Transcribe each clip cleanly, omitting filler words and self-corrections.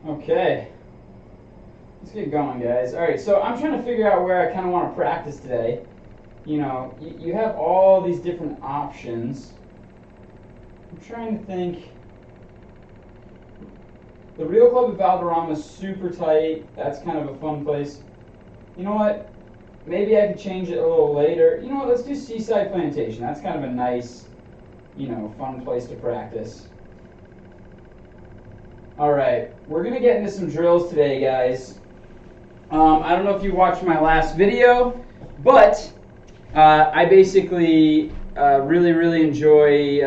Okay, let's get going, guys. All right, so I'm trying to figure out where I kind of want to practice today. You know, you have all these different options. I'm trying to think. The Real Club at Valderrama is super tight. That's kind of a fun place. You know what? Maybe I could change it a little later. You know what? Let's do Seaside Plantation. That's kind of a nice, fun place to practice. All right, we're going to get into some drills today, guys. I don't know if you watched my last video, but I basically really enjoy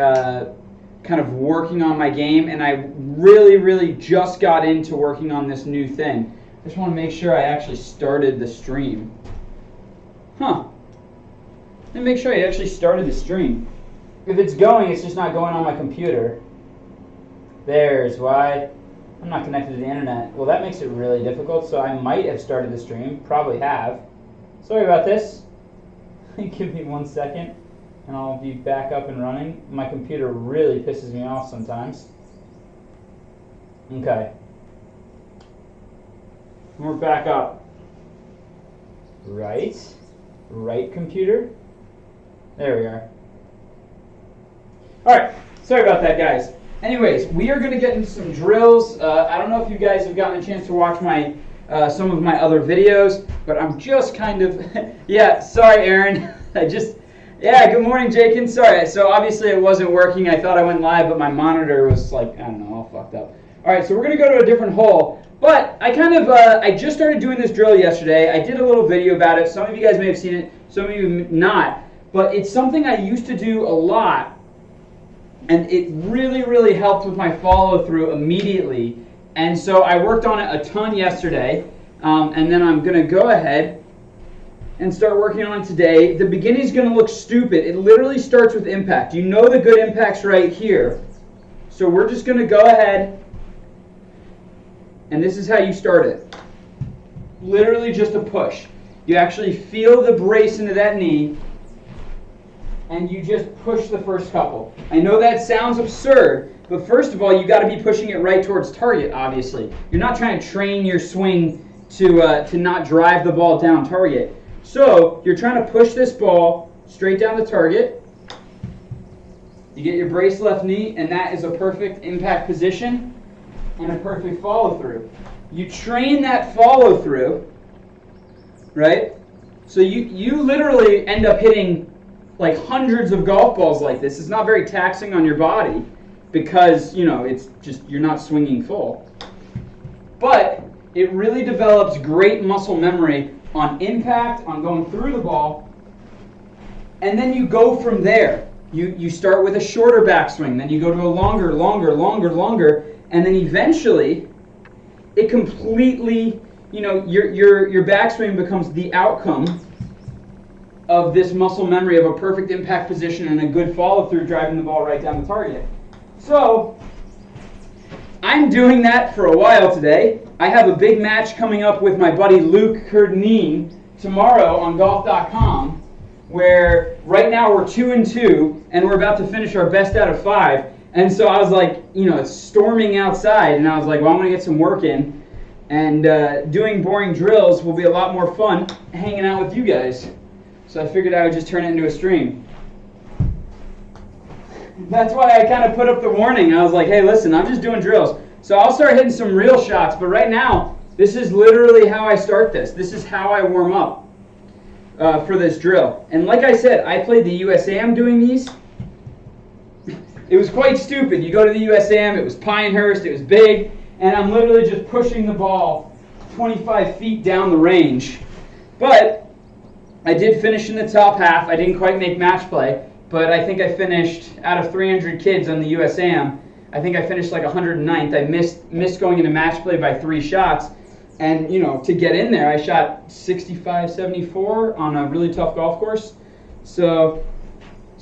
kind of working on my game, and I really just got into working on this new thing. I just want to make sure I actually started the stream. Let me make sure I actually started the stream. If it's going, it's just not going on my computer. There's why I'm not connected to the internet. Well, that makes it really difficult, so I might have started the stream. Probably have. Sorry about this. Give me 1 second, and I'll be back up and running. My computer really pisses me off sometimes. Okay. We're back up. Right computer. There we are. Alright, sorry about that, guys. Anyways, we are going to get into some drills. I don't know if you guys have gotten a chance to watch my some of my other videos, but I'm just kind of... yeah, sorry, Aaron. Good morning, Jakin. Sorry, so obviously it wasn't working. I thought I went live, but my monitor was like, I don't know, all fucked up. Alright, so we're going to go to a different hole. But I just started doing this drill yesterday. I did a little video about it. Some of you guys may have seen it, some of you not. But it's something I used to do a lot, and it really helped with my follow-through immediately. And so I worked on it a ton yesterday, and then I'm going to go ahead and start working on it today. The beginning is going to look stupid. It literally starts with impact. You know the good impact's right here. So we're just going to go ahead, and this is how you start it. Literally just a push. You actually feel the brace into that knee, and you just push the first couple. I know that sounds absurd, but first of all, you got to be pushing it right towards target, obviously. You're not trying to train your swing to not drive the ball down target. So you're trying to push this ball straight down the target. You get your brace left knee, and that is a perfect impact position and a perfect follow-through. You train that follow-through, right? So you literally end up hitting like hundreds of golf balls like this. It's not very taxing on your body because, it's just, you're not swinging full. But it really develops great muscle memory on impact, on going through the ball, and then you go from there. You start with a shorter backswing, then you go to a longer, and then eventually it completely, your backswing becomes the outcome of this muscle memory of a perfect impact position and a good follow-through driving the ball right down the target. So, I'm doing that for a while today. I have a big match coming up with my buddy Luke Kurdneen tomorrow on golf.com, where right now we're 2-2, and we're about to finish our best out of 5. And so I was like, it's storming outside, and I was like, well, I'm going to get some work in. And doing boring drills will be a lot more fun hanging out with you guys. So I figured I would just turn it into a stream. That's why I kind of put up the warning. I was like, hey, listen, I'm just doing drills. So I'll start hitting some real shots, but right now, this is literally how I start this. This is how I warm up for this drill. And like I said, I played the USAM doing these. It was quite stupid. You go to the USAM, it was Pinehurst, it was big, and I'm literally just pushing the ball 25 feet down the range. But I did finish in the top half. I didn't quite make match play, but I think I finished, out of 300 kids on the USAM, I think I finished like 109th. I missed going into match play by 3 shots. And, to get in there, I shot 65, 74 on a really tough golf course. So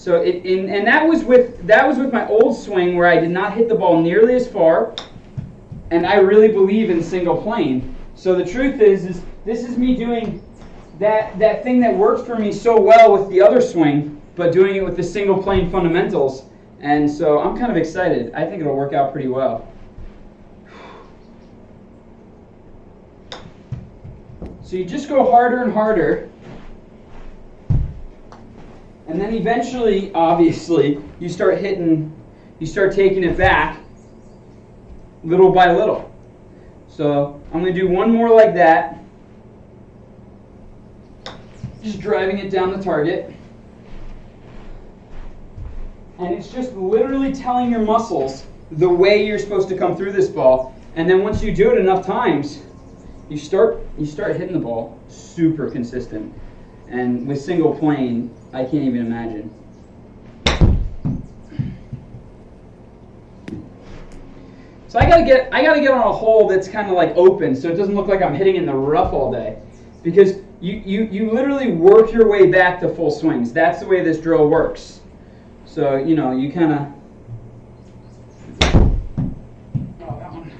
that was with my old swing where I did not hit the ball nearly as far, and I really believe in single plane. So the truth is this is me doing that thing that works for me so well with the other swing, but doing it with the single plane fundamentals. And so I'm kind of excited. I think it'll work out pretty well. So you just go harder and harder. And then eventually, obviously, you start taking it back little by little. So I'm going to do one more like that. Just driving it down the target. And it's just literally telling your muscles the way you're supposed to come through this ball. And then once you do it enough times, you start hitting the ball super consistent. And with single plane, I can't even imagine. So I gotta get on a hole that's kind of like open, so it doesn't look like I'm hitting in the rough all day, because you literally work your way back to full swings. That's the way this drill works. So you kind of. Oh, that one.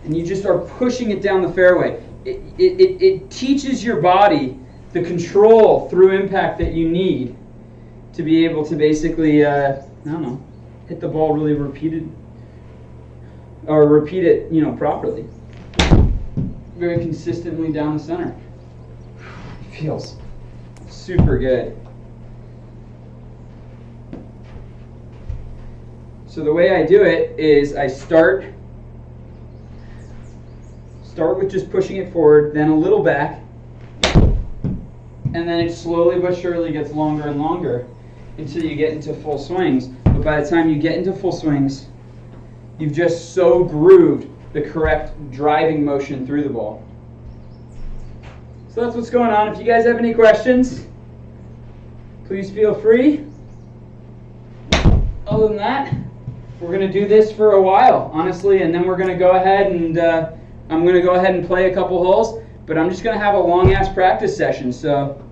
And you just start pushing it down the fairway. It teaches your body the control through impact that you need to be able to basically, hit the ball really repeat it, properly. Very consistently down the center. It feels super good. So the way I do it is I start with just pushing it forward, then a little back, and then it slowly but surely gets longer and longer until you get into full swings. But by the time you get into full swings, you've just so grooved the correct driving motion through the ball. So that's what's going on. If you guys have any questions, please feel free. Other than that, we're going to do this for a while, honestly, and then we're going to go ahead and I'm going to go ahead and play a couple holes, but I'm just going to have a long-ass practice session. So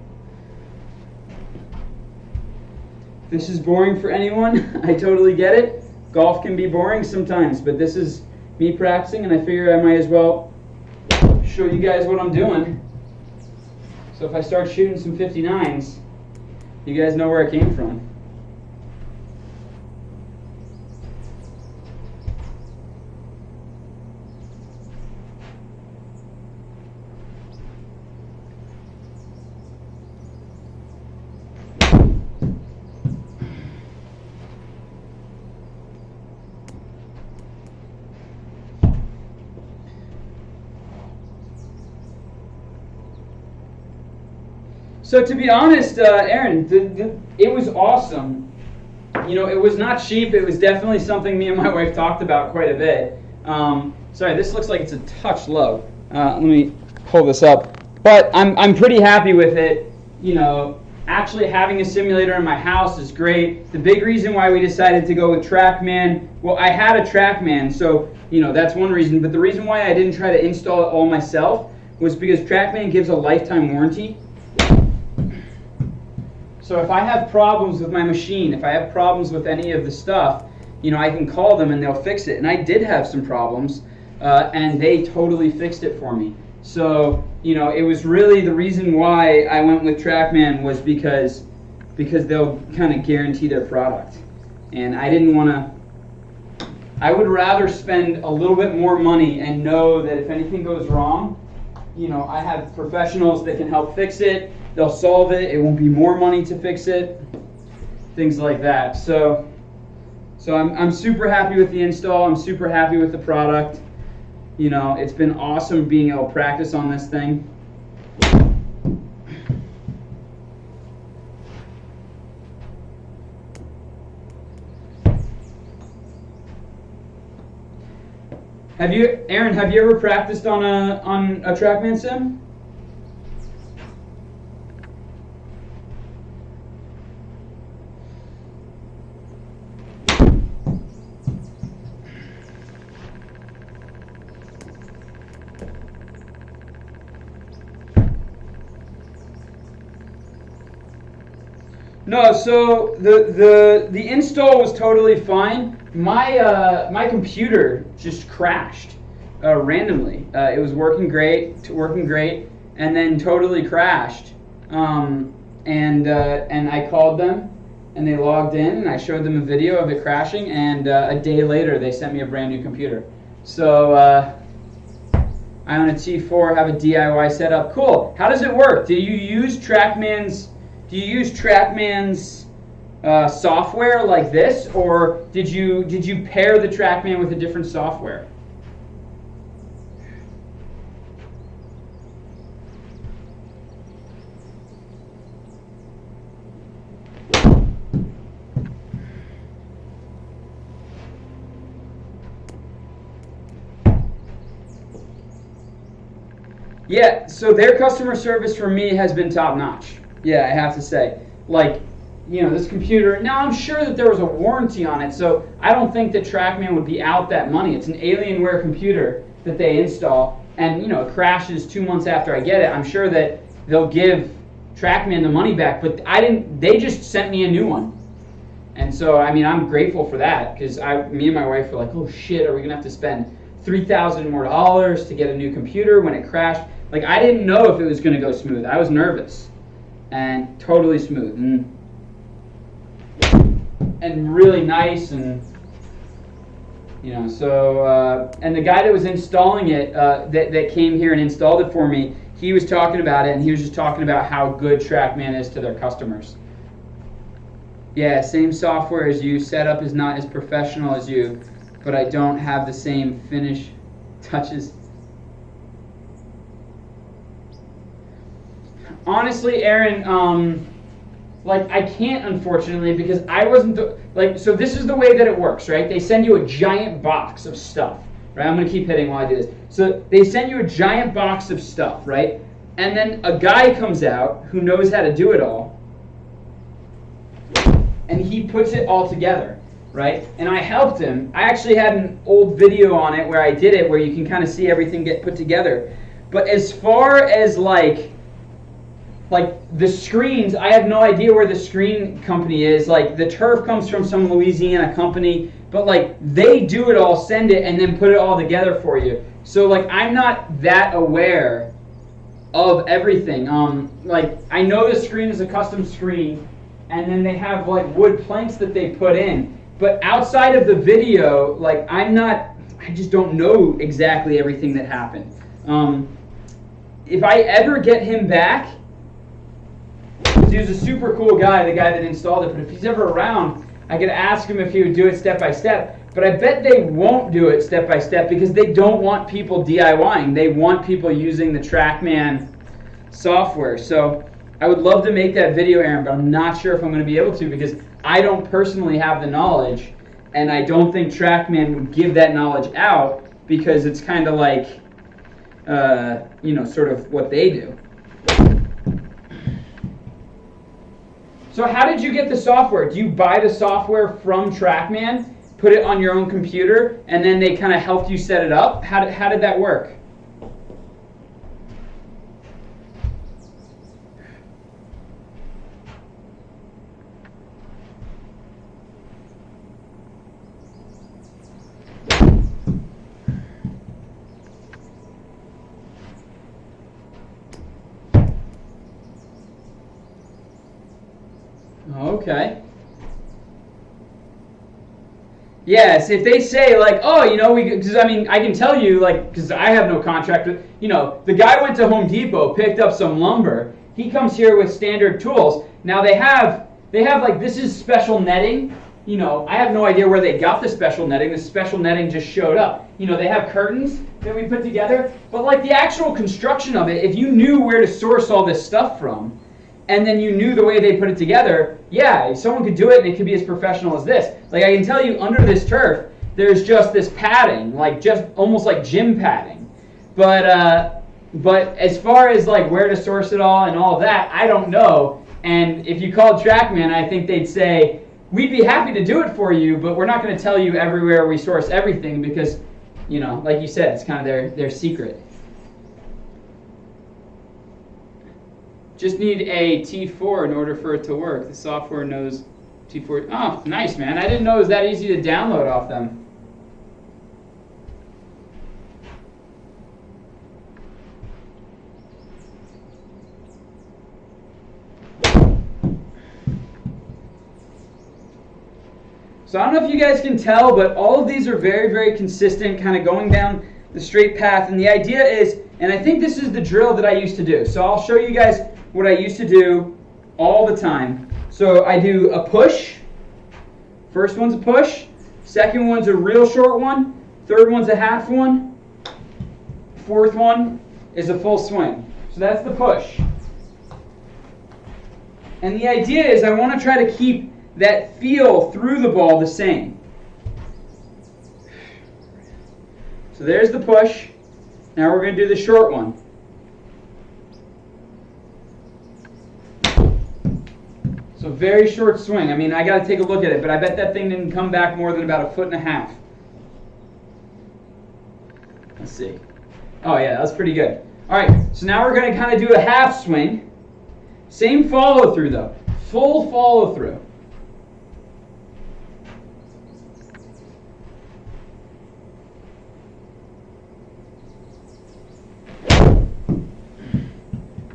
if this is boring for anyone, I totally get it. Golf can be boring sometimes, but this is me practicing, and I figure I might as well show you guys what I'm doing. So if I start shooting some 59s, you guys know where I came from. So to be honest, Aaron, it was awesome. It was not cheap. It was definitely something me and my wife talked about quite a bit. Sorry, this looks like it's a touch low. Let me pull this up. But I'm pretty happy with it. Actually having a simulator in my house is great. The big reason why we decided to go with TrackMan, well, I had a TrackMan, so that's one reason. But the reason why I didn't try to install it all myself was because TrackMan gives a lifetime warranty. So if I have problems with my machine, if I have problems with any of the stuff, I can call them and they'll fix it. And I did have some problems, and they totally fixed it for me. So, it was really the reason why I went with TrackMan was because they'll kind of guarantee their product. And I didn't want to, I would rather spend a little bit more money and know that if anything goes wrong, I have professionals that can help fix it. They'll solve it. It won't be more money to fix it. Things like that. So I'm super happy with the install. I'm super happy with the product. It's been awesome being able to practice on this thing. Aaron, have you ever practiced on a TrackMan sim? No, so the install was totally fine. My computer just crashed randomly. It was working great, and then totally crashed. And I called them, and they logged in, and I showed them a video of it crashing, and a day later they sent me a brand new computer. So I own a T4, have a DIY setup. Cool. How does it work? Do you use TrackMan's software like this, or did you pair the TrackMan with a different software? Yeah, so their customer service for me has been top notch. Yeah, I have to say. Like, you know, this computer, now I'm sure that there was a warranty on it, so I don't think that TrackMan would be out that money. It's an Alienware computer that they install, and, you know, it crashes 2 months after I get it. I'm sure that they'll give TrackMan the money back, but they just sent me a new one. And so, I mean, I'm grateful for that, because me and my wife were like, oh shit, are we going to have to spend $3,000 more to get a new computer when it crashed? Like, I didn't know if it was going to go smooth. I was nervous. And totally smooth. And really nice. And, you know, so, and the guy that was installing it, that came here and installed it for me, he was talking about it, and he was just talking about how good TrackMan is to their customers. Yeah, same software as you. Setup is not as professional as you, but I don't have the same finish touches. Honestly, Aaron, like, I can't, unfortunately, because I wasn't, so this is the way that it works, right? They send you a giant box of stuff, right? I'm going to keep hitting while I do this. So they send you a giant box of stuff, right? And then a guy comes out who knows how to do it all, and he puts it all together, right? And I helped him. I actually had an old video on it where I did it, where you can kind of see everything get put together. But as far as, like the screens, I have no idea where the screen company is. Like, the turf comes from some Louisiana company, but, like, they do it all, send it, and then put it all together for you. So, like, I'm not that aware of everything. Like, I know the screen is a custom screen, and then they have, like, wood planks that they put in. But outside of the video, like, I just don't know exactly everything that happened. If I ever get him back, he was a super cool guy, the guy that installed it, but if he's ever around, I could ask him if he would do it step by step. But I bet they won't do it step by step because they don't want people DIYing. They want people using the TrackMan software. So I would love to make that video, Aaron, but I'm not sure if I'm going to be able to because I don't personally have the knowledge, and I don't think TrackMan would give that knowledge out because it's kind of like, you know, sort of what they do. So how did you get the software? Do you buy the software from TrackMan, put it on your own computer, and then they kind of helped you set it up? How did that work? Okay. Yes, if they say, like, oh, you know, because I mean, I can tell you, like, because I have no contract with, you know, the guy went to Home Depot, picked up some lumber. He comes here with standard tools. Now they have like, this is special netting. You know, I have no idea where they got the special netting. The special netting just showed up. You know, they have curtains that we put together. But, like, the actual construction of it, if you knew where to source all this stuff from, and then you knew the way they put it together, yeah, someone could do it and it could be as professional as this. Like, I can tell you, under this turf, there's just this padding, like, just almost like gym padding. But as far as, like, where to source it all and all of that, I don't know. And if you called TrackMan, I think they'd say, we'd be happy to do it for you, but we're not going to tell you everywhere we source everything because, you know, like you said, it's kind of their secret. Just need a T4 in order for it to work. The software knows T4. Oh, nice, man. I didn't know it was that easy to download off them. So I don't know if you guys can tell, but all of these are very, very consistent, kind of going down the straight path. And the idea is, and I think this is the drill that I used to do. So I'll show you guys what I used to do all the time. So I do a push. First one's a push. Second one's a real short one. Third one's a half one. Fourth one is a full swing. So that's the push. And the idea is I want to try to keep that feel through the ball the same. So there's the push. Now we're going to do the short one. So very short swing. I mean, I got to take a look at it, but I bet that thing didn't come back more than about 1.5 feet. Let's see. Oh yeah, that was pretty good. All right, so now we're going to kind of do a half swing. Same follow through though. Full follow through.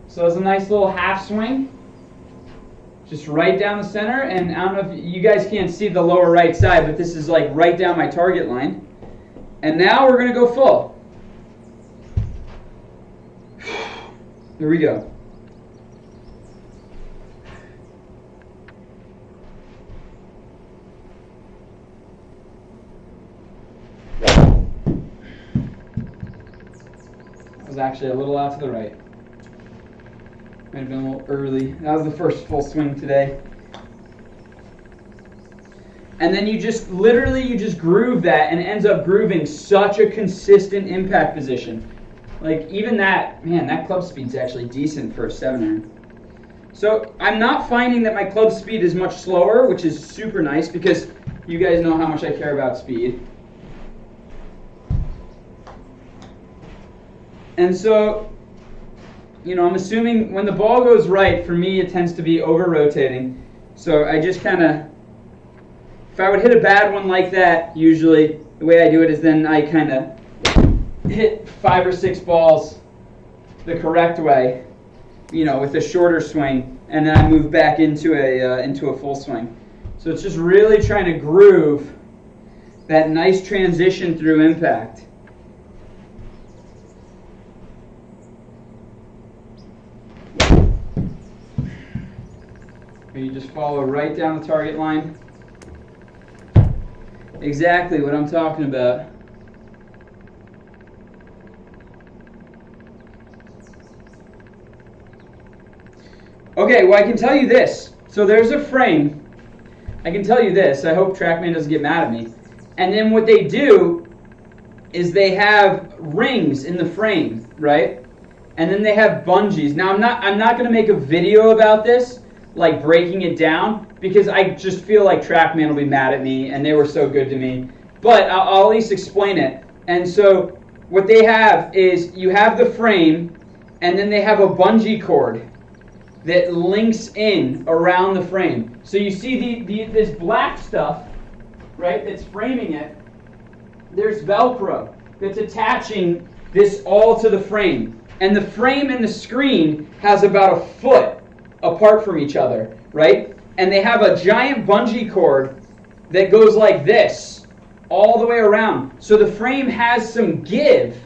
So it's a nice little half swing. Just right down the center, and I don't know if you guys can't see the lower right side, but this is like right down my target line. And now we're going to go full. Here we go. That was actually a little out to the right. Might have been a little early. That was the first full swing today. And then you just groove that, and it ends up grooving such a consistent impact position. Like even that, man, that club speed's actually decent for a 7-iron. So I'm not finding that my club speed is much slower, which is super nice because you guys know how much I care about speed. And so, you know, I'm assuming when the ball goes right, for me it tends to be over-rotating. So I just kind of, if I would hit a bad one like that, usually the way I do it is then I kind of hit 5 or 6 balls the correct way, you know, with a shorter swing, and then I move back into a full swing. So it's just really trying to groove that nice transition through impact. You just follow right down the target line. Exactly what I'm talking about. Okay, well I can tell you this. So there's a frame. I can tell you this. I hope TrackMan doesn't get mad at me. And then what they do is they have rings in the frame, right? And then they have bungees. Now I'm not going to make a video about this, like breaking it down, because I just feel like TrackMan will be mad at me, and they were so good to me. But I'll at least explain it. And so what they have is you have the frame, and then they have a bungee cord that links in around the frame. So you see this black stuff, right, that's framing it. There's Velcro that's attaching this all to the frame. And the frame and the screen has about 1 foot apart from each other, right? And they have a giant bungee cord that goes like this all the way around. So the frame has some give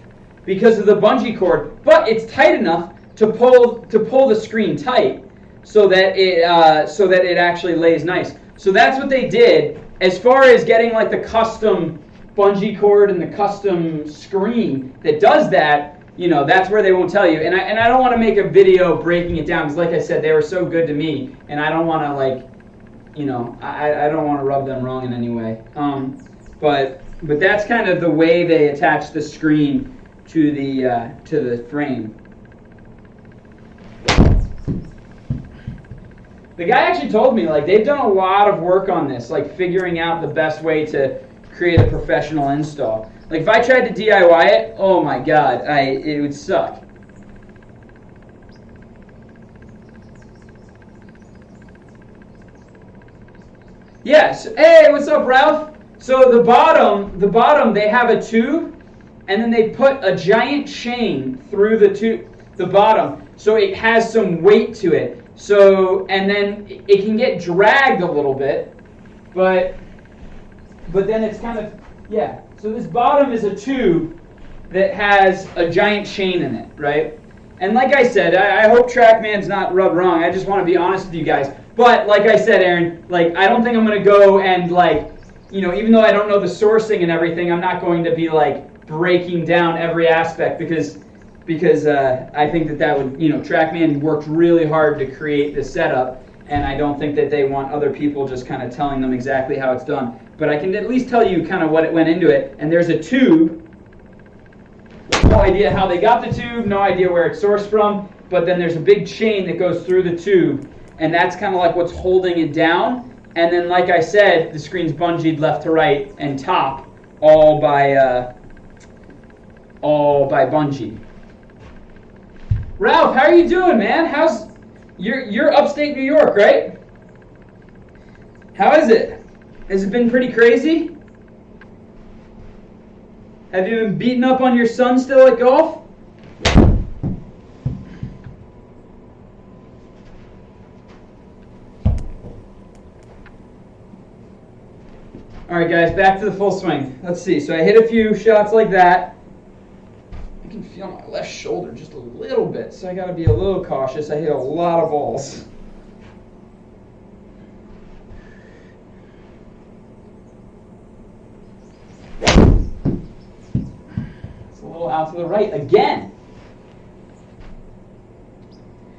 because of the bungee cord, but it's tight enough to pull the screen tight so that it actually lays nice. So that's what they did. As far as getting like the custom bungee cord and the custom screen that does that, you know, that's where they won't tell you. And I don't want to make a video breaking it down because, like I said, they were so good to me, and I don't want to, like, you know, I don't want to rub them wrong in any way. But that's kind of the way they attach the screen to the frame. The guy actually told me, like, they've done a lot of work on this, like figuring out the best way to create a professional install. Like if I tried to DIY it, oh my god, it would suck. Yes. Hey, what's up, Ralph? So the bottom, they have a tube, and then they put a giant chain through the bottom, so it has some weight to it. So, and then it can get dragged a little bit, but then it's kind of, yeah. So this bottom is a tube, that has a giant chain in it, right? And like I said, I hope TrackMan's not rubbed wrong. I just want to be honest with you guys. But like I said, Aaron, like I don't think I'm going to go and like, you know, even though I don't know the sourcing and everything, I'm not going to be like breaking down every aspect because I think that would, you know, TrackMan worked really hard to create this setup, and I don't think that they want other people just kind of telling them exactly how it's done. But I can at least tell you kind of what it went into it. And there's a tube. No idea how they got the tube, no idea where it's sourced from, but then there's a big chain that goes through the tube, and that's kind of like what's holding it down. And then, like I said, the screen's bungeed left to right and top, all by bungee. Ralph, how are you doing, man? You're upstate New York, right? How is it? Has it been pretty crazy? Have you been beating up on your son still at golf? All right, guys, back to the full swing. Let's see. So I hit a few shots like that. I can feel my left shoulder just a little bit, so I got to be a little cautious. I hit a lot of balls. Out to the right again.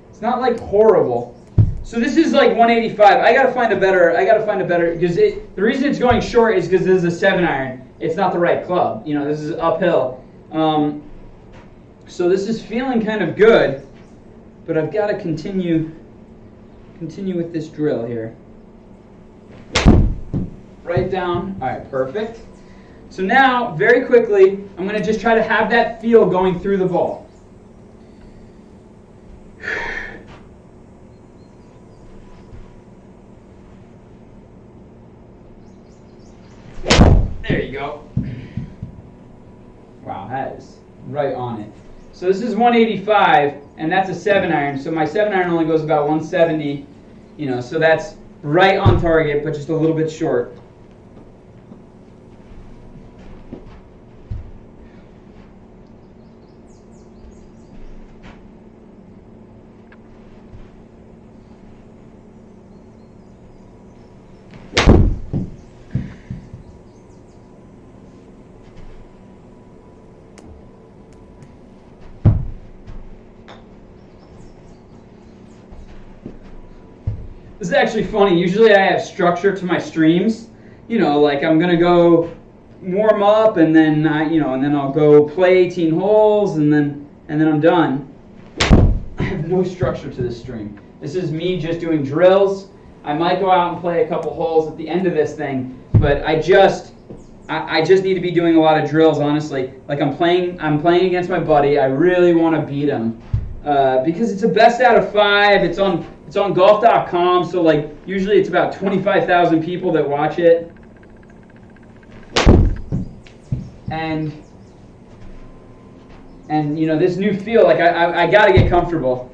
It's not like horrible. So this is like 185. I gotta find a better because the reason it's going short is because this is a 7-iron. It's not the right club. You know, this is uphill. So this is feeling kind of good, but I've got to continue with this drill here. Right down. All right, perfect. So now, very quickly, I'm going to just try to have that feel going through the ball. There you go. Wow, that is right on it. So this is 185, and that's a 7-iron. So my 7-iron only goes about 170, you know, so that's right on target, but just a little bit short. This is actually funny. Usually I have structure to my streams. You know, like I'm gonna go warm up and then and then I'll go play 18 holes and then I'm done. I have no structure to this stream. This is me just doing drills. I might go out and play a couple holes at the end of this thing, but I just need to be doing a lot of drills, honestly. Like I'm playing against my buddy. I really want to beat him because it's a best out of 5. It's on golf.com, so like usually it's about 25,000 people that watch it. And you know, this new feel, like I got to get comfortable.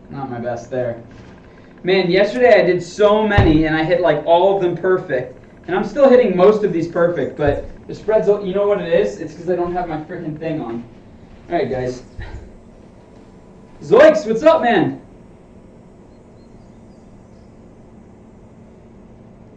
Not my best there. Man, yesterday I did so many and I hit like all of them perfect. And I'm still hitting most of these perfect, but the spreads, you know what it is? It's because I don't have my freaking thing on. All right, guys. Zoiks, what's up, man?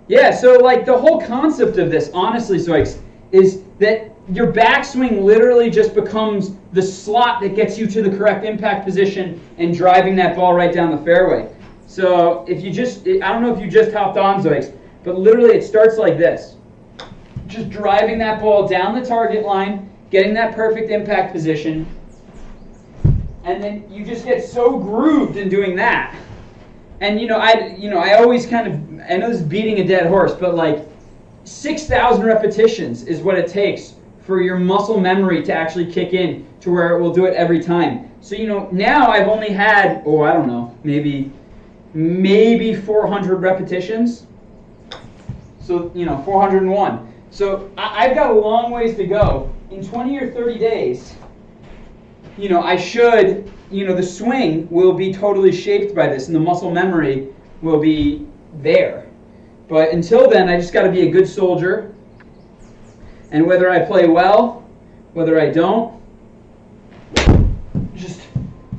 Yeah, so like the whole concept of this, honestly, Zoiks, is that your backswing literally just becomes the slot that gets you to the correct impact position and driving that ball right down the fairway. So if you I don't know if you just hopped on, Zoiks, but literally it starts like this. Just driving that ball down the target line, getting that perfect impact position, and then you just get so grooved in doing that. And I always kind of, I know this is beating a dead horse, but like 6,000 repetitions is what it takes for your muscle memory to actually kick in to where it will do it every time. So now I've only had, I don't know, maybe 400 repetitions. So 401. So I've got a long ways to go. In 20 or 30 days, I should, the swing will be totally shaped by this, and the muscle memory will be there. But until then, I just got to be a good soldier. And whether I play well, whether I don't, just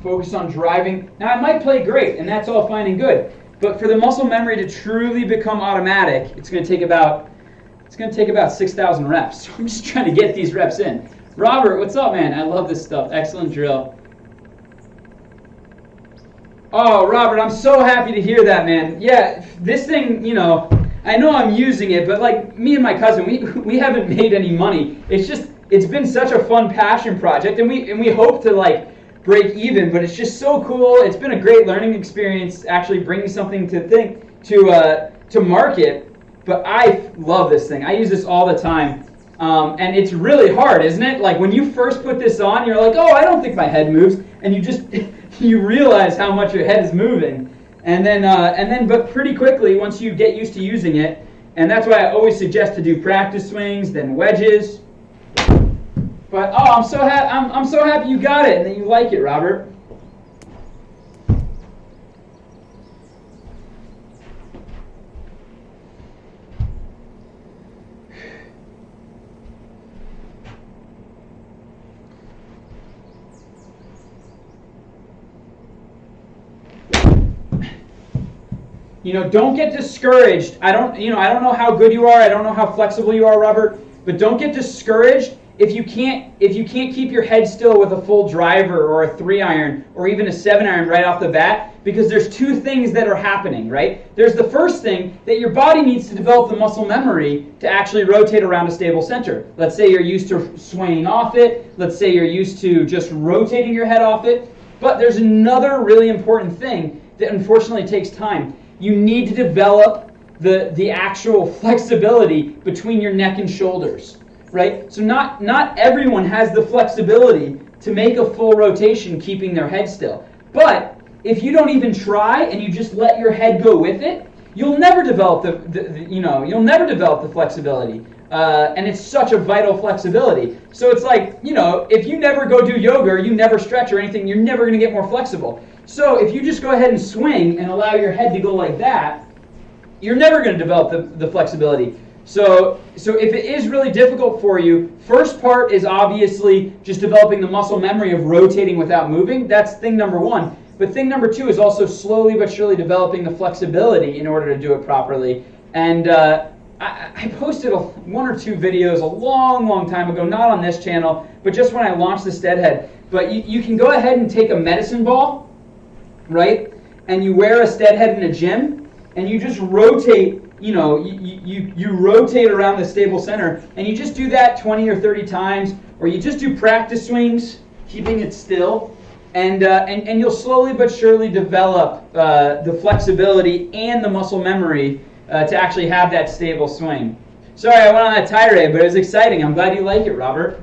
focus on driving. Now, I might play great, and that's all fine and good. But for the muscle memory to truly become automatic, it's going to take about 6,000 reps. So I'm just trying to get these reps in. Robert, what's up, man? I love this stuff. Excellent drill. Oh, Robert, I'm so happy to hear that, man. Yeah, this thing, I know I'm using it, but like me and my cousin, we haven't made any money. It's been such a fun passion project, and we hope to like break even, but it's just so cool. It's been a great learning experience, actually bringing something to market. But I love this thing. I use this all the time. And it's really hard, isn't it? Like when you first put this on, you're like, oh, I don't think my head moves. And you realize how much your head is moving. But pretty quickly, once you get used to using it, and that's why I always suggest to do practice swings, then wedges. But I'm so happy you got it and that you like it, Robert. Don't get discouraged. I don't know how good you are. I don't know how flexible you are, Robert. But don't get discouraged if you can't keep your head still with a full driver or a 3-iron or even a 7-iron right off the bat, because there's two things that are happening, right? There's the first thing that your body needs to develop the muscle memory to actually rotate around a stable center. Let's say you're used to swaying off it. Let's say you're used to just rotating your head off it. But there's another really important thing that unfortunately takes time. You need to develop the actual flexibility between your neck and shoulders, right? So not everyone has the flexibility to make a full rotation keeping their head still. But if you don't even try and you just let your head go with it, you'll never develop the flexibility. And it's such a vital flexibility. So it's like, if you never go do yoga or you never stretch or anything, you're never going to get more flexible. So if you just go ahead and swing and allow your head to go like that, you're never going to develop the flexibility. So if it is really difficult for you, first part is obviously just developing the muscle memory of rotating without moving. That's thing number one. But thing number two is also slowly but surely developing the flexibility in order to do it properly. And I posted one or two videos a long time ago, not on this channel, but just when I launched the Steadhead. But you can go ahead and take a medicine ball, right? And you wear a Steadhead in a gym, and you just rotate, you rotate around the stable center, and you just do that 20 or 30 times, or you just do practice swings, keeping it still, and you'll slowly but surely develop the flexibility and the muscle memory to actually have that stable swing. Sorry, I went on that tirade, but it was exciting. I'm glad you like it, Robert.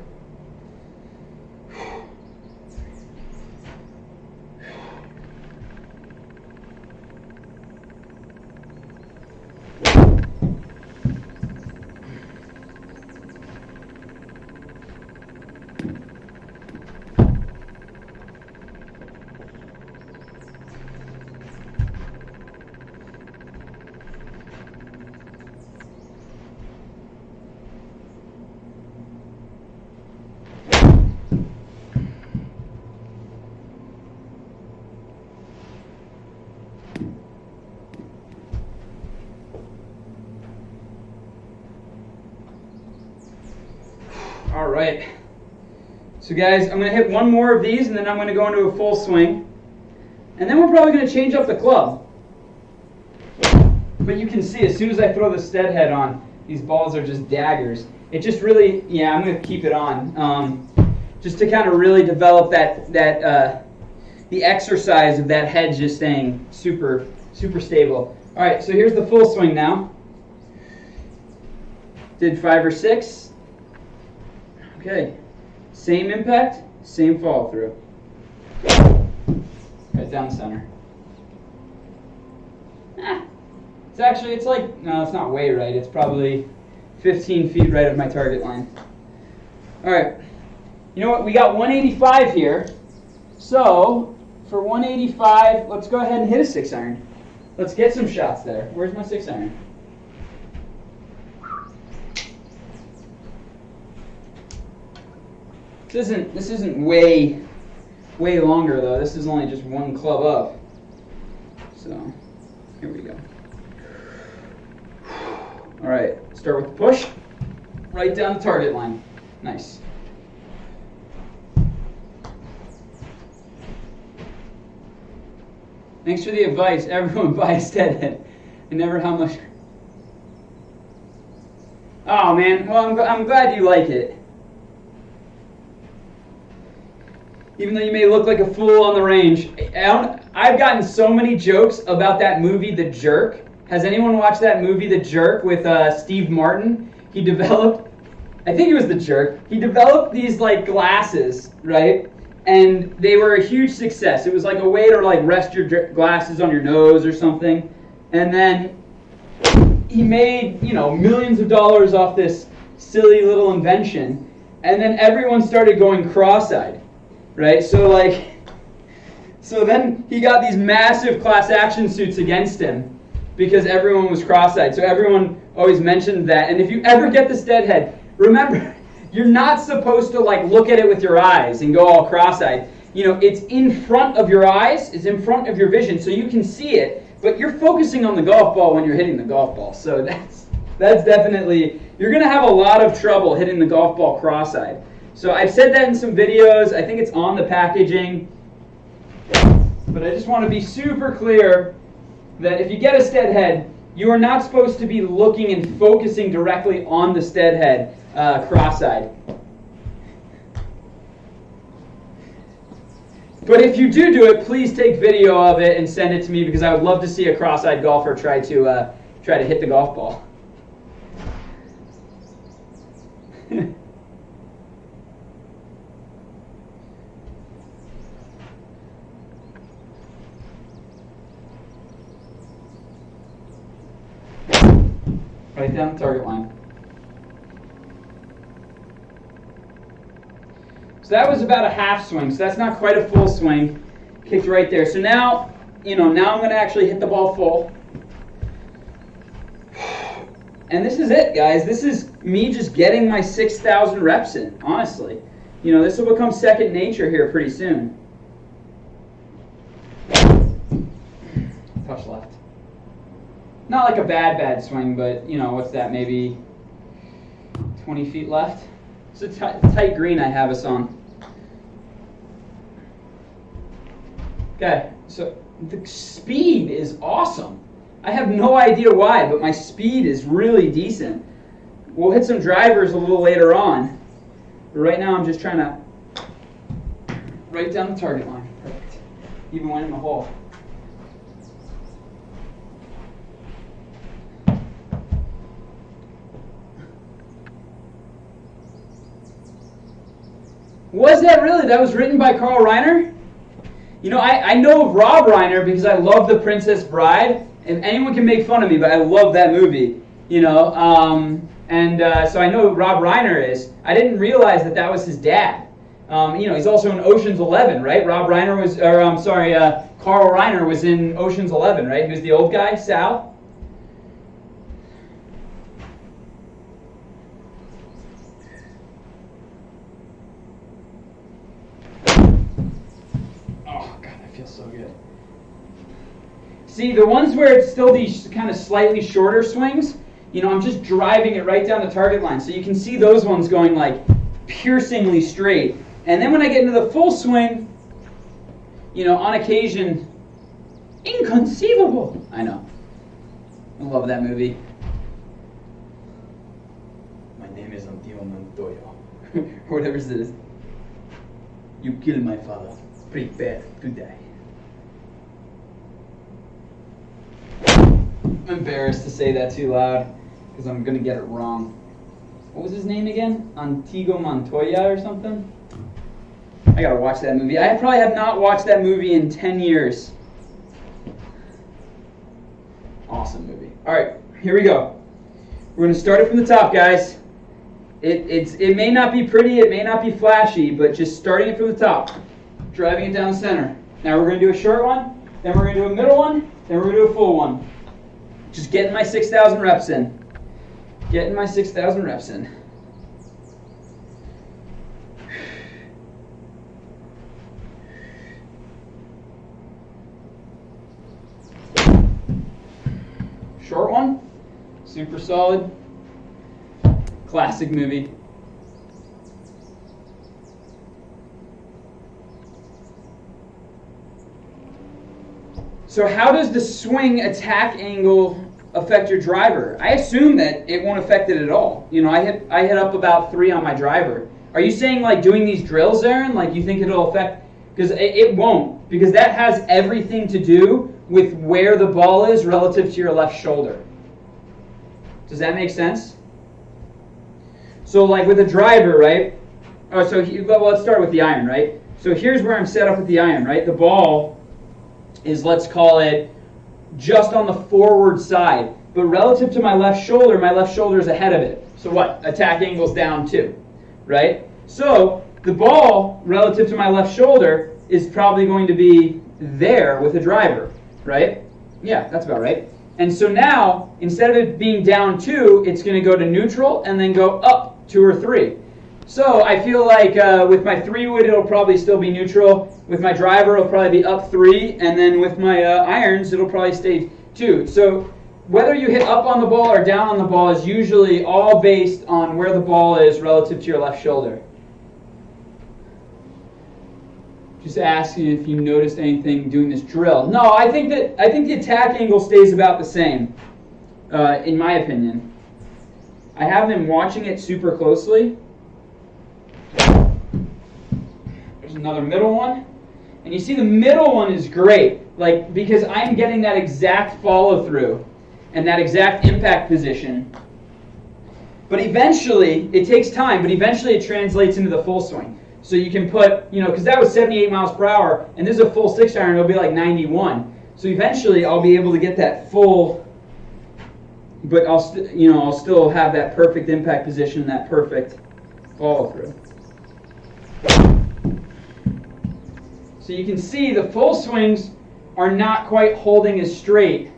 All right. So guys, I'm going to hit one more of these, and then I'm going to go into a full swing. And then we're probably going to change up the club. But you can see, as soon as I throw the Steadhead on, these balls are just daggers. It just really, I'm going to keep it on. Just to kind of really develop the exercise of that head just staying super stable. All right, so here's the full swing now. Did 5 or 6. Okay, same impact, same follow through. Right down the center. It's not way right. It's probably 15 feet right of my target line. All right. You know what? We got 185 here. So for 185, let's go ahead and hit a 6-iron. Let's get some shots there. Where's my 6-iron? This isn't way longer though. This is only just one club up. So here we go. All right, start with the push. Right down the target line. Nice. Thanks for the advice. Everyone buy a steadhead. And never how much. Oh man, well I'm glad you like it. Even though you may look like a fool on the range. I've gotten so many jokes about that movie, The Jerk. Has anyone watched that movie, The Jerk, with Steve Martin? He developed, I think it was The Jerk. He developed these like glasses, right? And they were a huge success. It was like a way to like rest your glasses on your nose or something. And then he made, millions of dollars off this silly little invention. And then everyone started going cross-eyed. Right, so then he got these massive class action suits against him because everyone was cross-eyed. So everyone always mentioned that. And if you ever get the steadhead, remember, you're not supposed to like look at it with your eyes and go all cross-eyed. It's in front of your eyes, it's in front of your vision, so you can see it. But you're focusing on the golf ball when you're hitting the golf ball. So that's definitely, you're going to have a lot of trouble hitting the golf ball cross-eyed. So I've said that in some videos. I think it's on the packaging. But I just want to be super clear that if you get a steadhead, you are not supposed to be looking and focusing directly on the steadhead cross-eyed. But if you do it, please take video of it and send it to me because I would love to see a cross-eyed golfer try to hit the golf ball. Right down the target line. So that was about a half swing. So that's not quite a full swing. Kicked right there. So now, now I'm going to actually hit the ball full. And this is it, guys. This is me just getting my 6,000 reps in, honestly. This will become second nature here pretty soon. Touch left. Not like a bad swing, but, what's that, maybe 20 feet left? It's a tight green I have us on. Okay, so the speed is awesome. I have no idea why, but my speed is really decent. We'll hit some drivers a little later on. But right now I'm just trying to right down the target line. Perfect. Even went in the hole. Was that really? That was written by Carl Reiner? I know of Rob Reiner because I love The Princess Bride, and anyone can make fun of me, but I love that movie. So I know who Rob Reiner is. I didn't realize that was his dad. He's also in Ocean's 11, right? Carl Reiner was in Ocean's 11, right? He was the old guy, Sal. So good. See, the ones where it's still these kind of slightly shorter swings, I'm just driving it right down the target line. So you can see those ones going like piercingly straight. And then when I get into the full swing, on occasion, inconceivable. I know. I love that movie. My name is Antio Montoyo. Or whatever it is. You killed my father. Prepare to die. I'm embarrassed to say that too loud because I'm going to get it wrong. What was his name again? Antigo Montoya or something? I got to watch that movie. I probably have not watched that movie in 10 years. Awesome movie. All right, here we go. We're going to start it from the top, guys. It may not be pretty, it may not be flashy, but just starting it from the top, driving it down the center. Now we're going to do a short one, then we're going to do a middle one, then we're going to do a full one. Just getting my 6,000 reps in. Getting my 6,000 reps in. Short one, super solid, classic movie. So how does the swing attack angle affect your driver? I assume that it won't affect it at all. You know, I hit up about 3 on my driver. Are you saying like doing these drills, Aaron, like you think it'll affect? Because it won't, because that has everything to do with where the ball is relative to your left shoulder. Does that make sense? So like with a driver, right? Oh, so well, let's start with the iron, right? So here's where I'm set up with the iron, right? The ball is, let's call it, just on the forward side. But relative to my left shoulder is ahead of it. So what? Attack angle's down too, right? So the ball relative to my left shoulder is probably going to be there with a driver, right? Yeah, that's about right. And so now, instead of it being down 2, it's going to go to neutral and then go up 2 or 3. So I feel like with my 3-wood, it'll probably still be neutral. With my driver, it'll probably be up 3. And then with my irons, it'll probably stay 2. So whether you hit up on the ball or down on the ball is usually all based on where the ball is relative to your left shoulder. Just asking if you noticed anything doing this drill. No, I think the attack angle stays about the same, in my opinion. I haven't been watching it super closely. There's another middle one. And you see the middle one is great, like, because I'm getting that exact follow through and that exact impact position. But eventually, it takes time, but eventually it translates into the full swing. So you can put, because that was 78 miles per hour, and this is a full 6-iron, it'll be like 91. So eventually I'll be able to get that full, but I'll still have that perfect impact position, that perfect follow through. So you can see the full swings are not quite holding as straight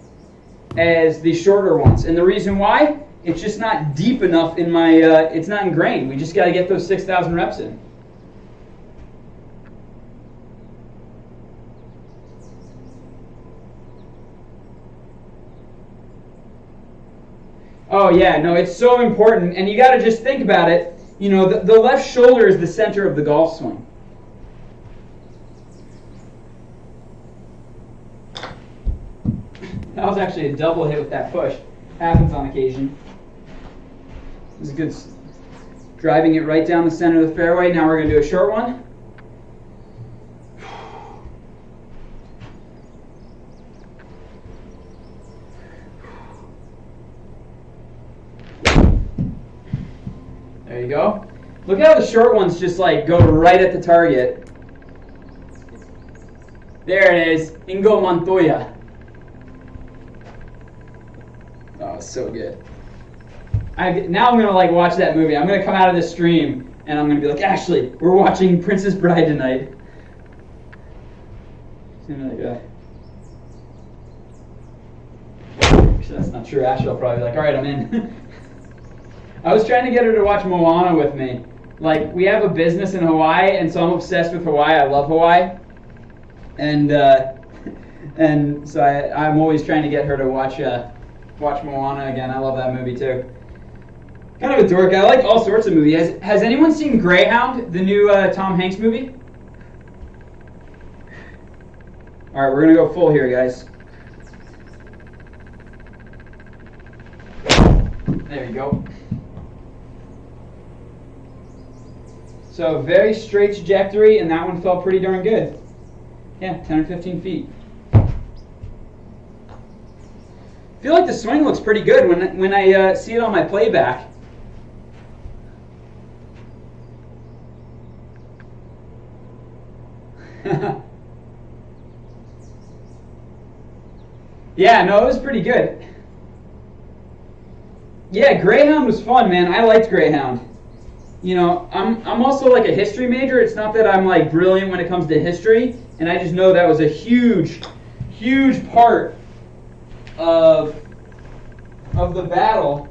as the shorter ones. And the reason why? It's just not deep enough in my, it's not ingrained. We just got to get those 6,000 reps in. Oh yeah, no, it's so important. And you got to just think about it. The left shoulder is the center of the golf swing. That was actually a double hit with that push. Happens on occasion. This is good. Driving it right down the center of the fairway. Now we're going to do a short one. There you go. Look how the short ones just like go right at the target. There it is. Ingo Montoya. Oh, so good. Now I'm going to like watch that movie. I'm going to come out of this stream and I'm going to be like, Ashley, we're watching Princess Bride tonight. Actually, that's not true. Ashley will probably be like, all right, I'm in. I was trying to get her to watch Moana with me. Like, we have a business in Hawaii, and so I'm obsessed with Hawaii. I love Hawaii. And so I'm always trying to get her to watch Moana again. I love that movie too. Kind of a dork. I like all sorts of movies. Has anyone seen Greyhound, the new Tom Hanks movie? All right, we're going to go full here, guys. There you go. So very straight trajectory, and that one felt pretty darn good. Yeah, 10 or 15 feet. I feel like the swing looks pretty good when I see it on my playback. Yeah, no, it was pretty good. Yeah, Greyhound was fun, man. I liked Greyhound. You know, I'm also like a history major. It's not that I'm like brilliant when it comes to history, and I just know that was a huge part of the battle,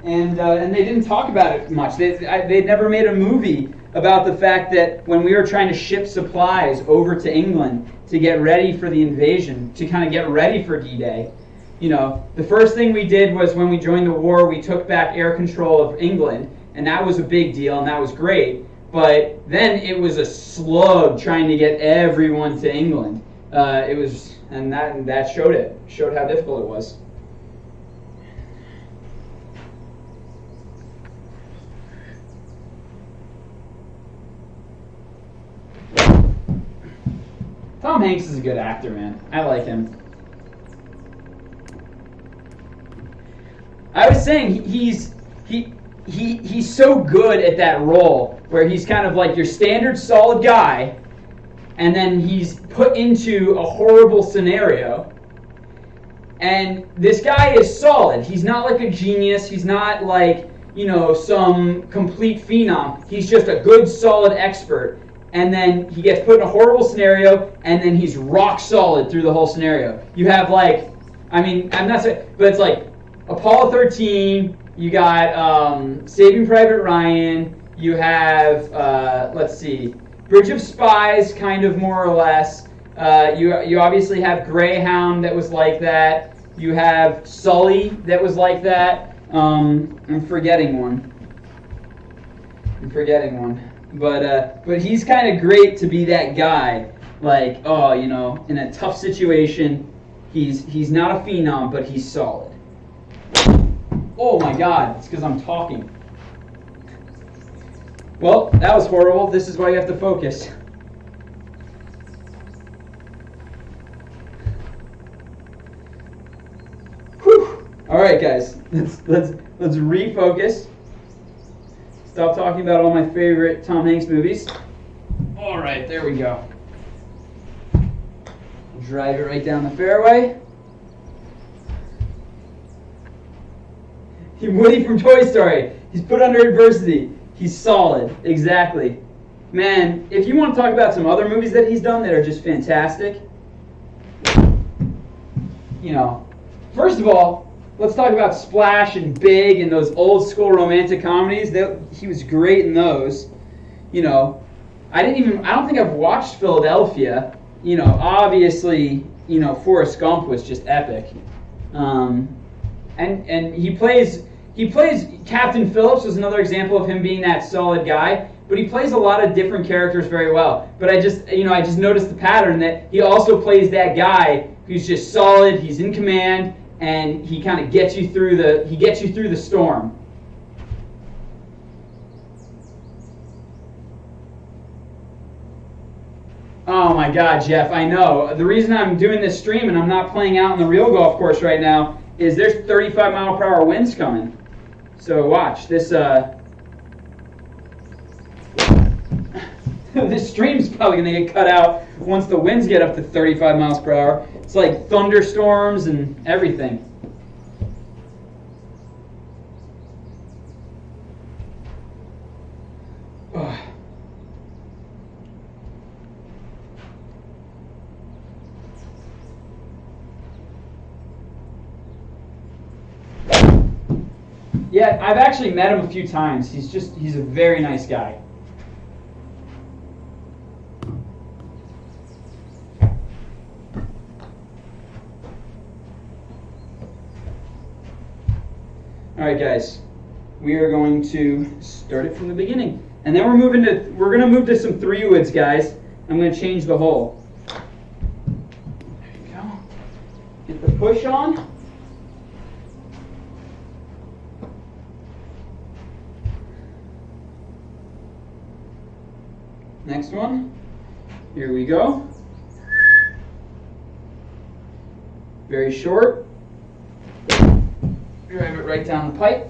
and they didn't talk about it much. They'd never made a movie about the fact that when we were trying to ship supplies over to England to get ready for the invasion, to kind of get ready for D-Day, you know, the first thing we did was when we joined the war, we took back air control of England, and that was a big deal, and that was great. But then it was a slug trying to get everyone to England. It was, and that showed how difficult it was. Tom Hanks is a good actor, man. I like him. I was saying he's so good at that role where he's kind of like your standard solid guy, and then he's put into a horrible scenario. And this guy is solid. He's not like a genius. He's not like, you know, some complete phenom. He's just a good, solid expert. And then he gets put in a horrible scenario, and then he's rock solid through the whole scenario. You have like, I mean, I'm not saying, but it's like Apollo 13, you got Saving Private Ryan, you have, let's see, Bridge of Spies, kind of more or less. You obviously have Greyhound that was like that. You have Sully that was like that. I'm forgetting one. But he's kind of great to be that guy. Like, oh, you know, in a tough situation, he's not a phenom, but he's solid. Oh my God, it's because I'm talking. Well, that was horrible. This is why you have to focus. Whew. All right, guys, let's refocus. Stop talking about all my favorite Tom Hanks movies. All right, there we go. Drive it right down the fairway. Woody from Toy Story. He's put under adversity. He's solid. Exactly. Man, if you want to talk about some other movies that he's done that are just fantastic, you know, first of all, let's talk about Splash and Big and those old school romantic comedies. He was great in those. You know, I don't think I've watched Philadelphia. You know, obviously, you know, Forrest Gump was just epic. And he plays Captain Phillips was another example of him being that solid guy, but he plays a lot of different characters very well. But I just noticed the pattern that he also plays that guy who's just solid, he's in command, and he kind of gets you through the storm. Oh my God, Jeff, I know. The reason I'm doing this stream and I'm not playing out on the real golf course right now is there's 35 mile per hour winds coming. So watch this. This stream's probably gonna get cut out once the winds get up to 35 miles per hour. It's like thunderstorms and everything. Ugh. Yeah, I've actually met him a few times. He's a very nice guy. All right, guys, we are going to start it from the beginning, and then we're going to move to some 3-woods, guys. I'm going to change the hole. There you go. Get the push on. Next one. Here we go. Very short. Drive it right down the pipe.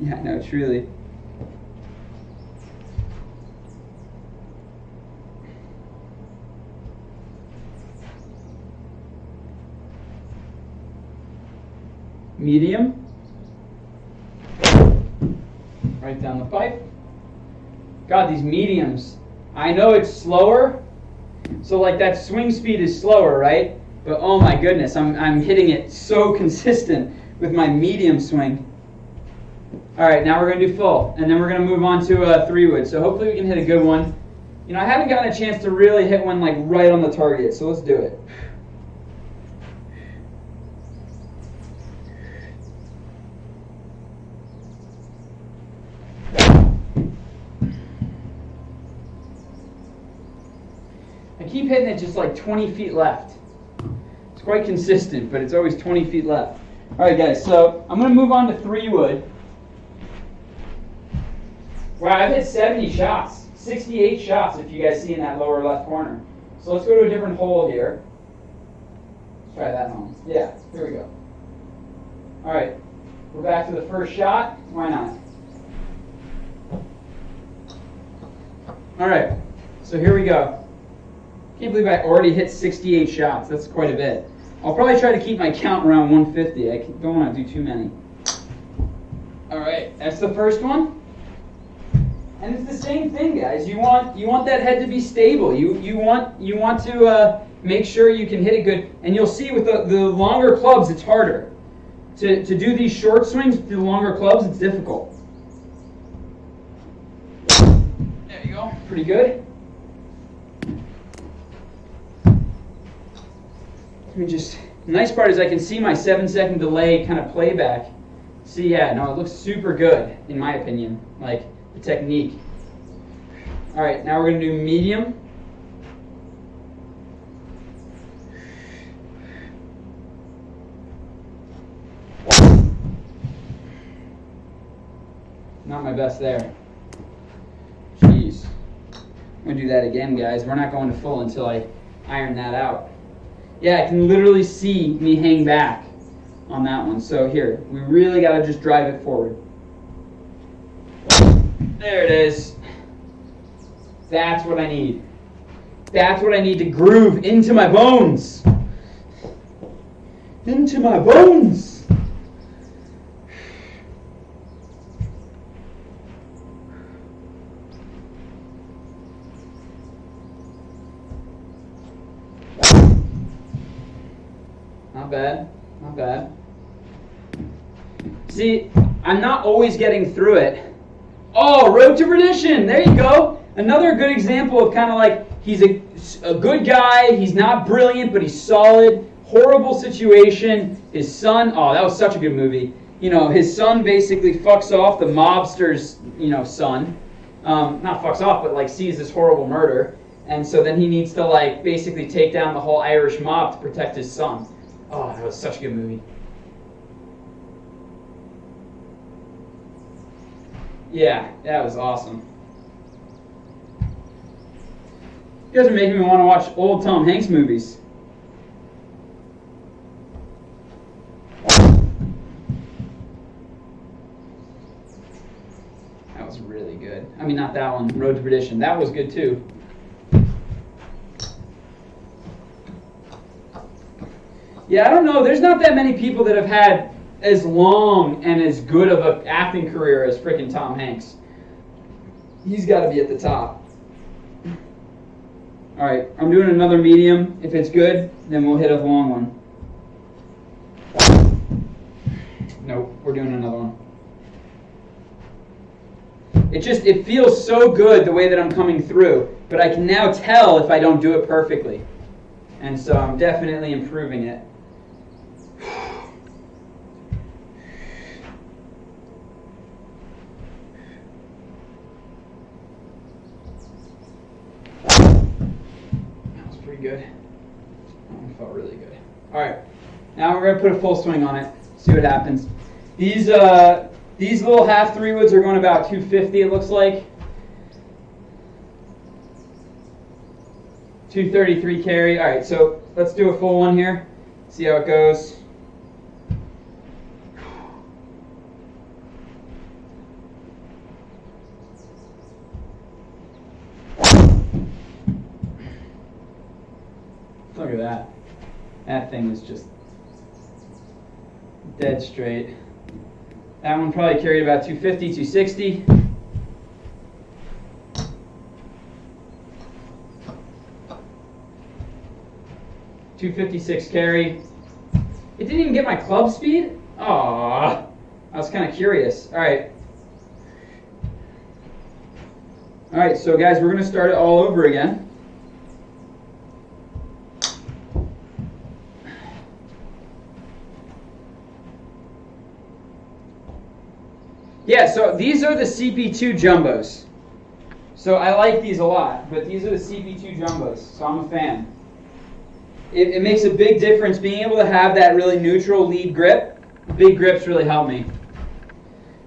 Yeah, no, truly. medium, right down the pipe. God, these mediums, I know it's slower, so like that swing speed is slower, right? But oh my goodness, I'm hitting it so consistent with my medium swing. All right, now we're going to do full, and then we're going to move on to a 3-wood. So hopefully we can hit a good one. You know, I haven't gotten a chance to really hit one like right on the target, so let's do it. I keep hitting it just like 20 feet left. It's quite consistent, but it's always 20 feet left. All right, guys, so I'm going to move on to 3-wood. Wow, I've hit 70 shots, 68 shots if you guys see in that lower left corner. So let's go to a different hole here. Let's try that home. Yeah, here we go. All right, we're back to the first shot. Why not? All right, so here we go. Can't believe I already hit 68 shots. That's quite a bit. I'll probably try to keep my count around 150. I don't want to do too many. All right, that's the first one. And it's the same thing, guys. You want that head to be stable. You want to make sure you can hit it good. And you'll see with the longer clubs, it's harder. To do these short swings with the longer clubs, it's difficult. There you go. Pretty good. Let me just. The nice part is I can see my 7-second delay kind of playback. See, yeah, no, it looks super good in my opinion. Like. The technique. All right, now we're going to do medium. Not my best there. Jeez. I'm going to do that again, guys. We're not going to full until I iron that out. Yeah, I can literally see me hang back on that one. So here, we really got to just drive it forward. There it is. That's what I need. That's what I need to groove into my bones. Into my bones. Not bad. Not bad. See, I'm not always getting through it. Oh, road to perdition. There you go. Another good example of kind of like he's a good guy. He's not brilliant, but he's solid. Horrible situation. His son, oh, that was such a good movie. You know, his son basically fucks off the mobster's, son. Not fucks off, but like sees this horrible murder. And so then he needs to like basically take down the whole Irish mob to protect his son. Oh, that was such a good movie. Yeah, that was awesome. You guys are making me want to watch old Tom Hanks movies. That was really good. I mean, not that one, Road to Perdition. That was good too. Yeah, I don't know. There's not that many people that have had as long and as good of an acting career as freaking Tom Hanks. He's got to be at the top. All right, I'm doing another medium. If it's good, then we'll hit a long one. Nope, we're doing another one. It feels so good the way that I'm coming through, but I can now tell if I don't do it perfectly. And so I'm definitely improving it. Good. That one felt really good. All right, now we're gonna put a full swing on it. See what happens. These little half 3-woods are going about 250. It looks like 233 carry. All right, so let's do a full one here. See how it goes. Look at that. That thing is just dead straight. That one probably carried about 250, 260. .256 carry. It didn't even get my club speed? Aww. I was kind of curious. Alright. Alright, so guys, we're going to start it all over again. Yeah, so these are the CP2 jumbos. So I like these a lot, but these are the CP2 jumbos, so I'm a fan. It makes a big difference being able to have that really neutral lead grip. Big grips really help me.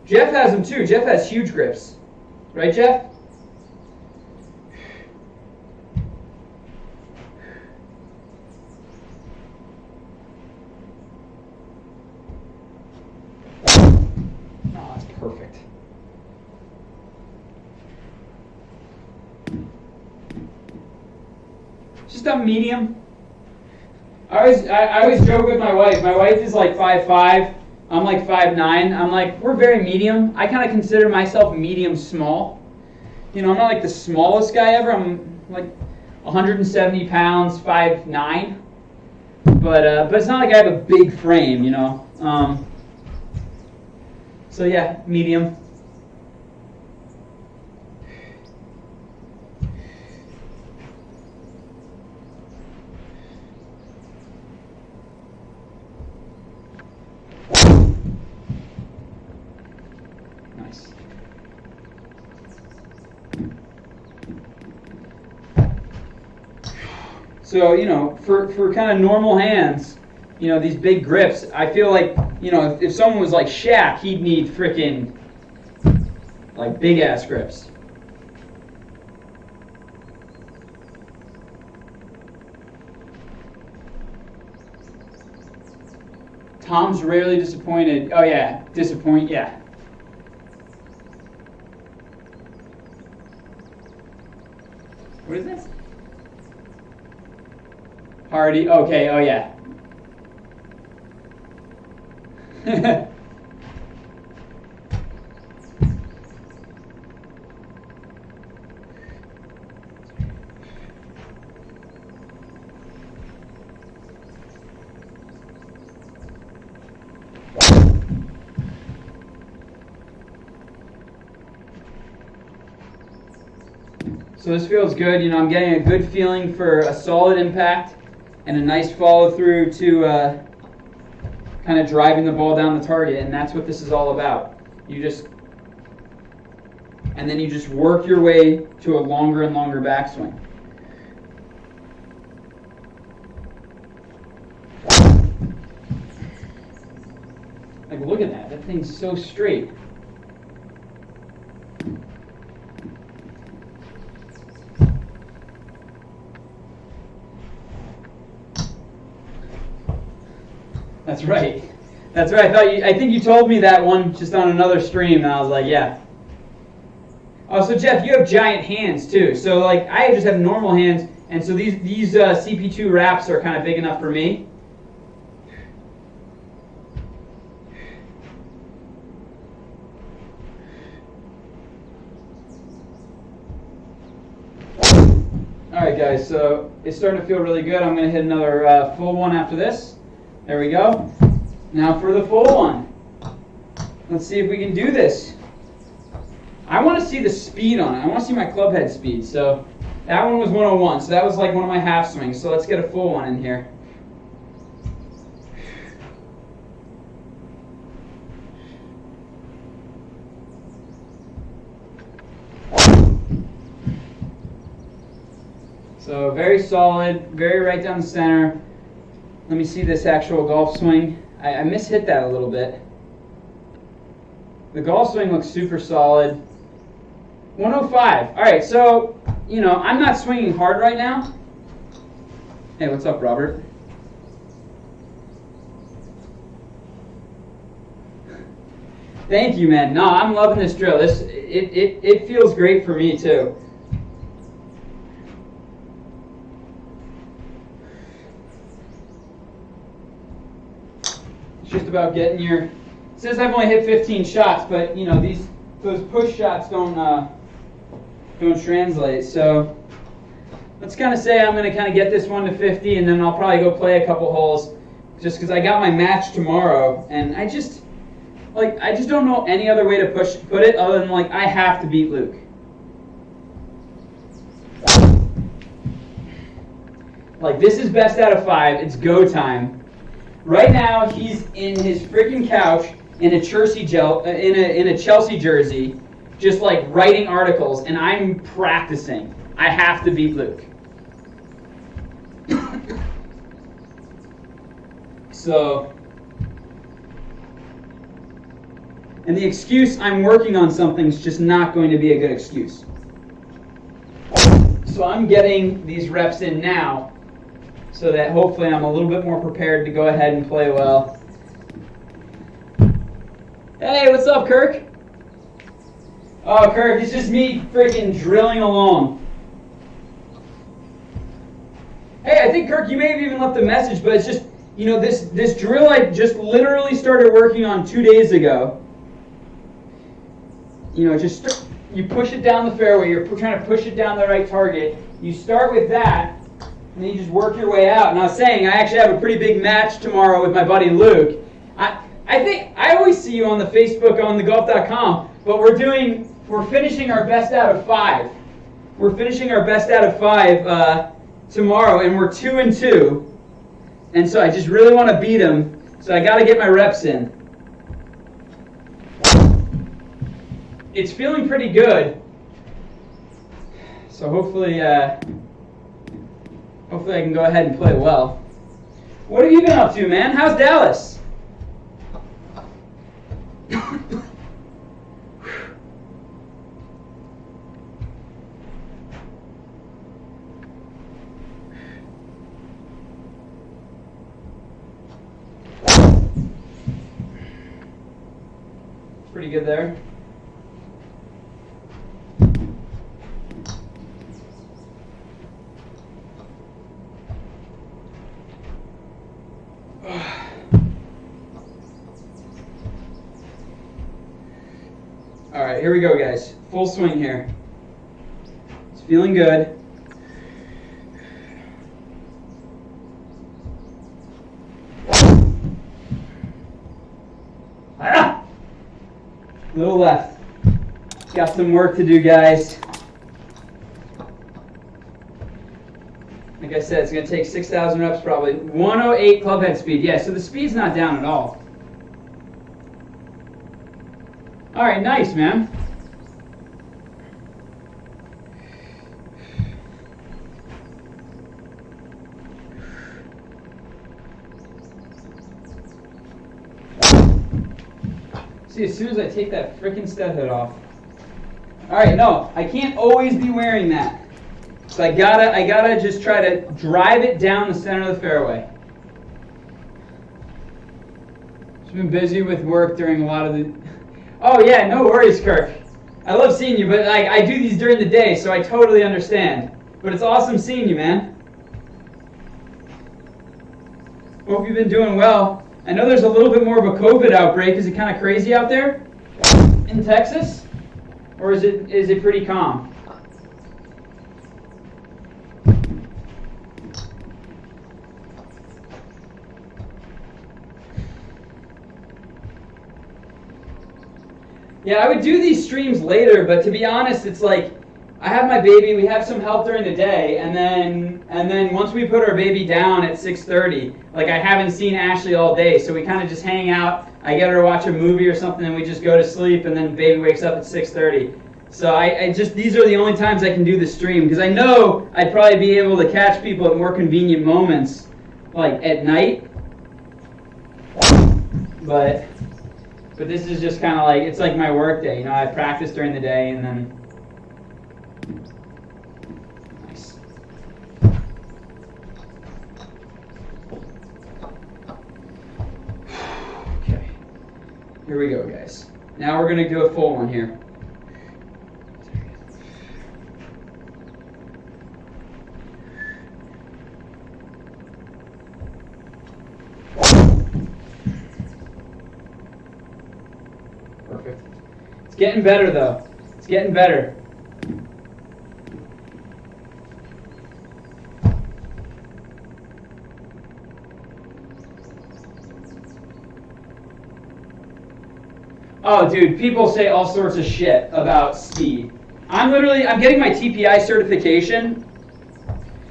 Jeff has them too. Jeff has huge grips. Right, Jeff? Oh, that's perfect. Just a medium. I always joke with my wife. My wife is like 5'5". I'm like 5'9". I'm like, we're very medium. I kind of consider myself medium small. You know, I'm not like the smallest guy ever. I'm like 170 pounds, 5'9". But it's not like I have a big frame, you know. So yeah, medium. So, you know, for kind of normal hands, you know, these big grips, I feel like, you know, if someone was like Shaq, he'd need freaking, like, big-ass grips. Tom's rarely disappointed. Oh, yeah, yeah. What is this? Hardy, okay, oh yeah. So this feels good. You know, I'm getting a good feeling for a solid impact and a nice follow through to kind of driving the ball down the target, and that's what this is all about. And then you just work your way to a longer and longer backswing. Like, look at that. That thing's so straight. That's right. That's right. I think you told me that one just on another stream, and I was like, yeah. Oh, so Jeff, you have giant hands too. So like, I just have normal hands, and so these CP2 wraps are kind of big enough for me. All right, guys. So it's starting to feel really good. I'm going to hit another full one after this. There we go. Now for the full one. Let's see if we can do this. I want to see the speed on it. I want to see my club head speed. So that one was 101. So that was like one of my half swings. So let's get a full one in here. So very solid, very right down the center. Let me see this actual golf swing. I mishit that a little bit. The golf swing looks super solid. 105. All right, so, you know, I'm not swinging hard right now. Hey, what's up, Robert? Thank you, man. No, I'm loving this drill. It feels great for me, too. Just a about getting your. It says I've only hit 15 shots, but you know those push shots don't translate. So let's kind of say I'm going to kind of get this one to 50, and then I'll probably go play a couple holes, just because I got my match tomorrow, and I just don't know any other way to put it other than like I have to beat Luke. Like, this is best out of 5. It's go time. Right now, he's in his freaking couch in a Chelsea jersey, just like writing articles, and I'm practicing. I have to beat Luke. So, and the excuse I'm working on something is just not going to be a good excuse. So I'm getting these reps in now, so that hopefully I'm a little bit more prepared to go ahead and play well. Hey, what's up, Kirk? Oh, Kirk, it's just me freaking drilling along. Hey, I think, Kirk, you may have even left a message, but it's just, you know, this drill I just literally started working on 2 days ago. You know, you push it down the fairway, you're trying to push it down the right target. You start with that, and then you just work your way out. And I was saying, I actually have a pretty big match tomorrow with my buddy Luke. I think, I always see you on the Facebook on thegolf.com, but we're finishing our best out of 5. We're finishing our best out of 5 tomorrow, and we're 2-2. And so I just really want to beat him, so I got to get my reps in. It's feeling pretty good. So hopefully I can go ahead and play well. What have you been up to, man? How's Dallas? Pretty good there. All right, here we go, guys. Full swing here. It's feeling good. Little left. Got some work to do, guys. Like I said, it's going to take 6,000 reps probably. 108 club head speed. Yeah, so the speed's not down at all. All right, nice, man. See, as soon as I take that frickin' stud head off. All right, no, I can't always be wearing that. So I gotta just try to drive it down the center of the fairway. Just been busy with work during a lot of the. Oh yeah, no worries, Kirk. I love seeing you, but I do these during the day, so I totally understand. But it's awesome seeing you, man. Hope you've been doing well. I know there's a little bit more of a COVID outbreak. Is it kind of crazy out there in Texas? Or is it pretty calm? Yeah, I would do these streams later, but to be honest, it's like I have my baby, we have some help during the day, and then once we put our baby down at 6:30, like I haven't seen Ashley all day, so we kind of just hang out. I get her to watch a movie or something, and we just go to sleep, and then baby wakes up at 6:30. So I just, these are the only times I can do the stream, because I know I'd probably be able to catch people at more convenient moments, like at night. But this is just kind of like, it's like my work day, you know, I practice during the day, and then here we go, guys. Now we're going to do a full one here. Perfect. It's getting better though. It's getting better. Oh, dude, people say all sorts of shit about speed. I'm getting my TPI certification.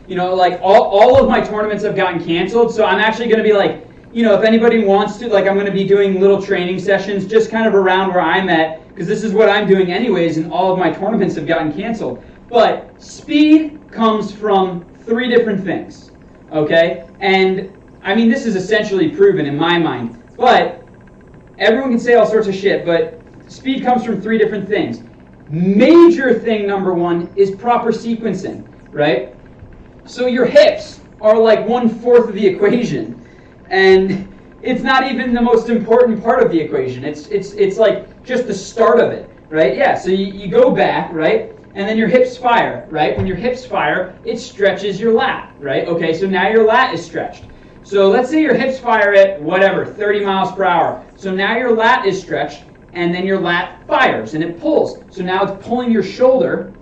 You know, like all of my tournaments have gotten canceled, so I'm actually going to be like, you know, if anybody wants to, like I'm going to be doing little training sessions just kind of around where I'm at, because this is what I'm doing anyways, and all of my tournaments have gotten canceled. But speed comes from 3 different things, okay? And, I mean, this is essentially proven in my mind, but everyone can say all sorts of shit, but speed comes from 3 different things. Major thing number 1 is proper sequencing, right? So your hips are like 1/4 of the equation, and it's not even the most important part of the equation. It's like just the start of it, right? Yeah, so you go back, right? And then your hips fire, right? When your hips fire, it stretches your lat, right? Okay, so now your lat is stretched. So let's say your hips fire at whatever, 30 miles per hour. So now your lat is stretched, and then your lat fires and it pulls. So now it's pulling your shoulder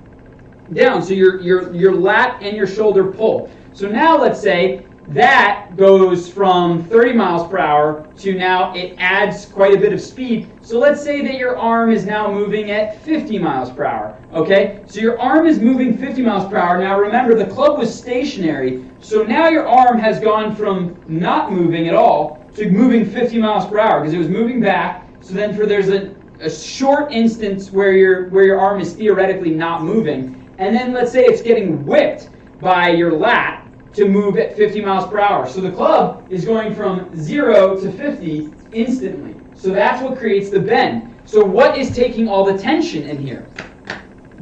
down. So your lat and your shoulder pull. So now let's say that goes from 30 miles per hour to now it adds quite a bit of speed. So let's say that your arm is now moving at 50 miles per hour. Okay? So your arm is moving 50 miles per hour. Now remember, the club was stationary. So now your arm has gone from not moving at all to moving 50 miles per hour because it was moving back. So then there's a short instance where your arm is theoretically not moving. And then let's say it's getting whipped by your lat to move at 50 miles per hour. So the club is going from 0 to 50 instantly. So that's what creates the bend. So what is taking all the tension in here?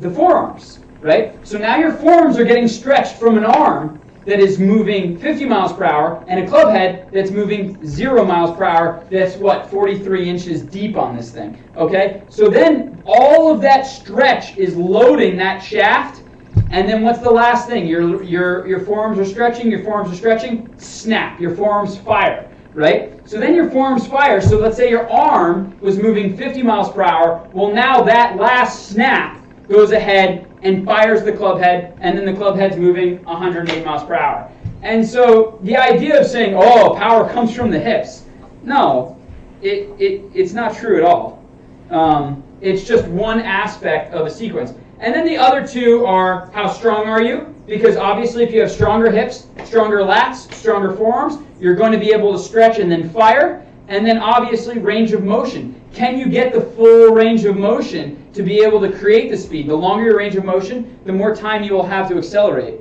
The forearms, right? So now your forearms are getting stretched from an arm that is moving 50 miles per hour and a club head that's moving 0 miles per hour that's, 43 inches deep on this thing, okay? So then all of that stretch is loading that shaft. And then what's the last thing? Your forearms are stretching, snap, your forearms fire, right? So then your forearms fire, so let's say your arm was moving 50 miles per hour, well now that last snap goes ahead and fires the club head, and then the club head's moving 108 miles per hour. And so the idea of saying, oh, power comes from the hips, no, it's not true at all. It's just one aspect of a sequence. And then the other 2 are how strong are you? Because obviously if you have stronger hips, stronger lats, stronger forearms, you're going to be able to stretch and then fire. And then obviously range of motion. Can you get the full range of motion to be able to create the speed? The longer your range of motion, the more time you will have to accelerate.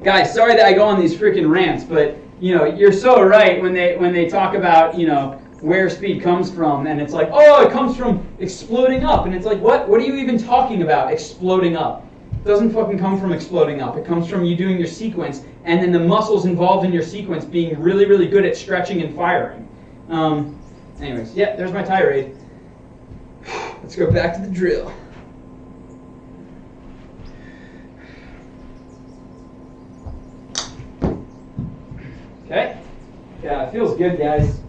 Guys, sorry that I go on these freaking rants, but you know, you're so right when they talk about, you know, where speed comes from, and it's like, oh, it comes from exploding up, and it's like, what are you even talking about, exploding up? It doesn't fucking come from exploding up. It comes from you doing your sequence, and then the muscles involved in your sequence being really, really good at stretching and firing. Anyways, yeah, there's my tirade. Let's go back to the drill. Okay. Yeah, it feels good, guys.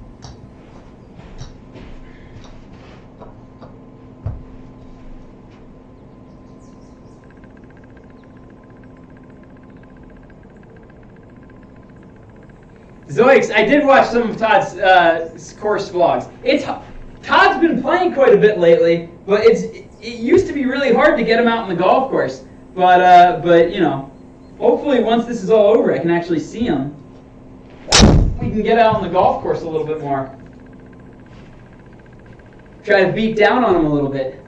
Zoiks, I did watch some of Todd's course vlogs. Todd's been playing quite a bit lately, but it used to be really hard to get him out on the golf course. But you know, hopefully once this is all over, I can actually see him. We can get out on the golf course a little bit more. Try to beat down on him a little bit.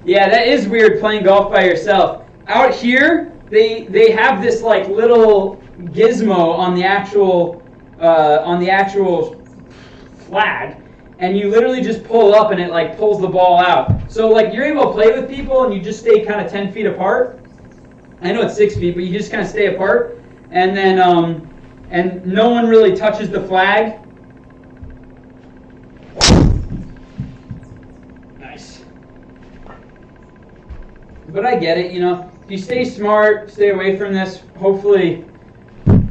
Yeah, that is weird playing golf by yourself. Out here, they have this like little gizmo on the actual flag, and you literally just pull up and it like pulls the ball out. So like you're able to play with people and you just stay kind of 10 feet apart. I know it's 6 feet, but you just kind of stay apart, and then and no one really touches the flag. But I get it, you know. If you stay smart, stay away from this, hopefully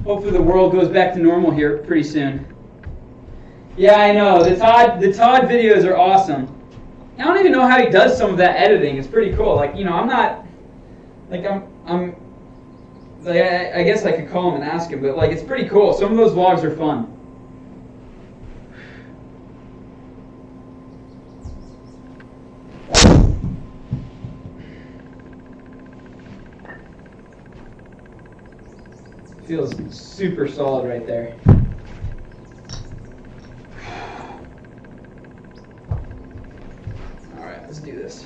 Hopefully the world goes back to normal here pretty soon. Yeah, I know. The Todd videos are awesome. I don't even know how he does some of that editing. It's pretty cool. Like, you know, I'm not like I'm like I guess I could call him and ask him, but like it's pretty cool. Some of those vlogs are fun. Feels super solid right there. All right, let's do this.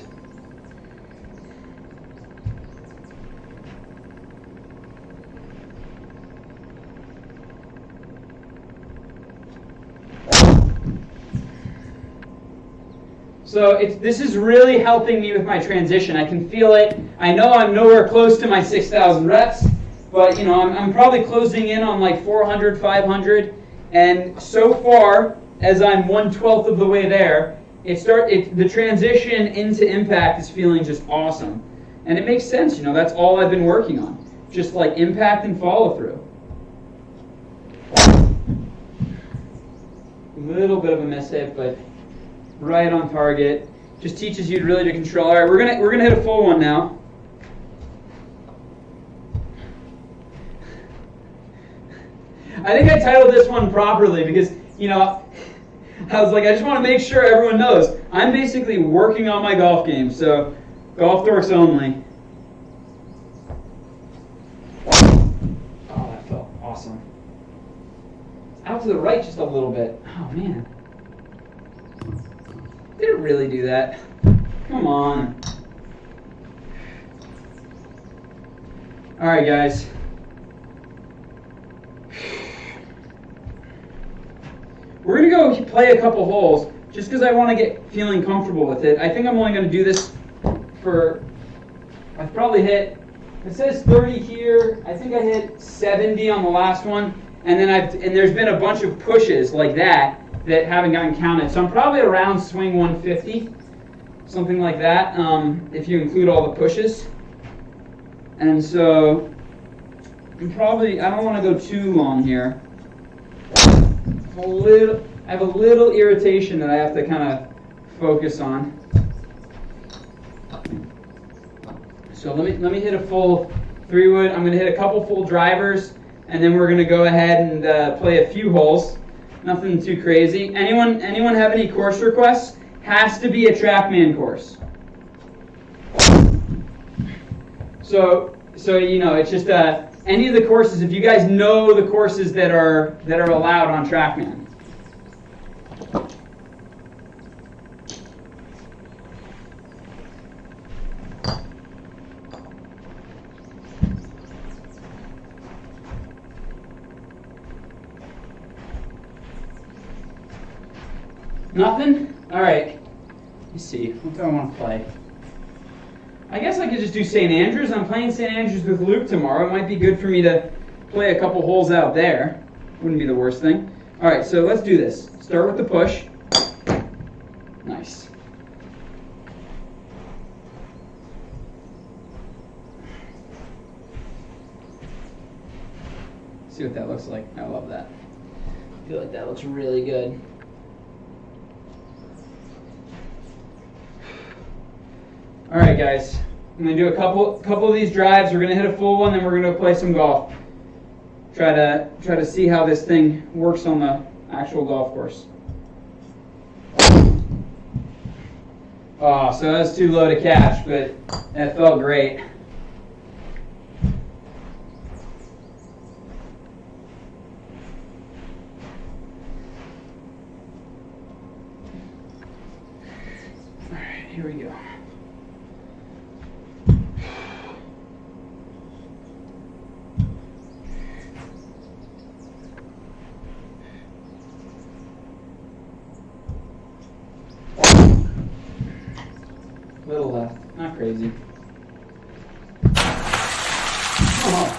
So this is really helping me with my transition. I can feel it. I know I'm nowhere close to my 6,000 reps. But, you know, I'm probably closing in on like 400, 500. And so far, as I'm 1/12 of the way there, the transition into impact is feeling just awesome. And it makes sense, you know, that's all I've been working on. Just like impact and follow through. A little bit of a miss hit, but right on target. Just teaches you really to control. All right, we're gonna hit a full one now. I think I titled this one properly because, you know, I was like, I just want to make sure everyone knows I'm basically working on my golf game, so golf dorks only. Oh, that felt awesome. Out to the right just a little bit. Oh, man. Did it really do that? Come on. All right, guys. We're going to go play a couple holes just because I want to get feeling comfortable with it. I think I'm only going to do this for, I've probably hit, it says 30 here. I think I hit 70 on the last one. And then there's been a bunch of pushes like that haven't gotten counted. So I'm probably around swing 150, something like that, if you include all the pushes. And so I don't want to go too long here. I have a little irritation that I have to kind of focus on. So let me hit a full 3-wood. I'm going to hit a couple full drivers, and then we're going to go ahead and play a few holes. Nothing too crazy. Anyone have any course requests? Has to be a TrackMan course. So you know, it's just any of the courses. If you guys know the courses that are allowed on TrackMan. Nothing? All right. Let's see. What do I want to play? I guess I could just do St. Andrews. I'm playing St. Andrews with Luke tomorrow. It might be good for me to play a couple holes out there. Wouldn't be the worst thing. All right, so let's do this. Start with the push. Nice. See what that looks like. I love that. I feel like that looks really good. All right, guys. I'm gonna do a couple of these drives. We're gonna hit a full one, then we're gonna play some golf. Try to see how this thing works on the actual golf course. Oh, so that was too low to catch, but that felt great. All right, here we go. Little left, not crazy. Oh.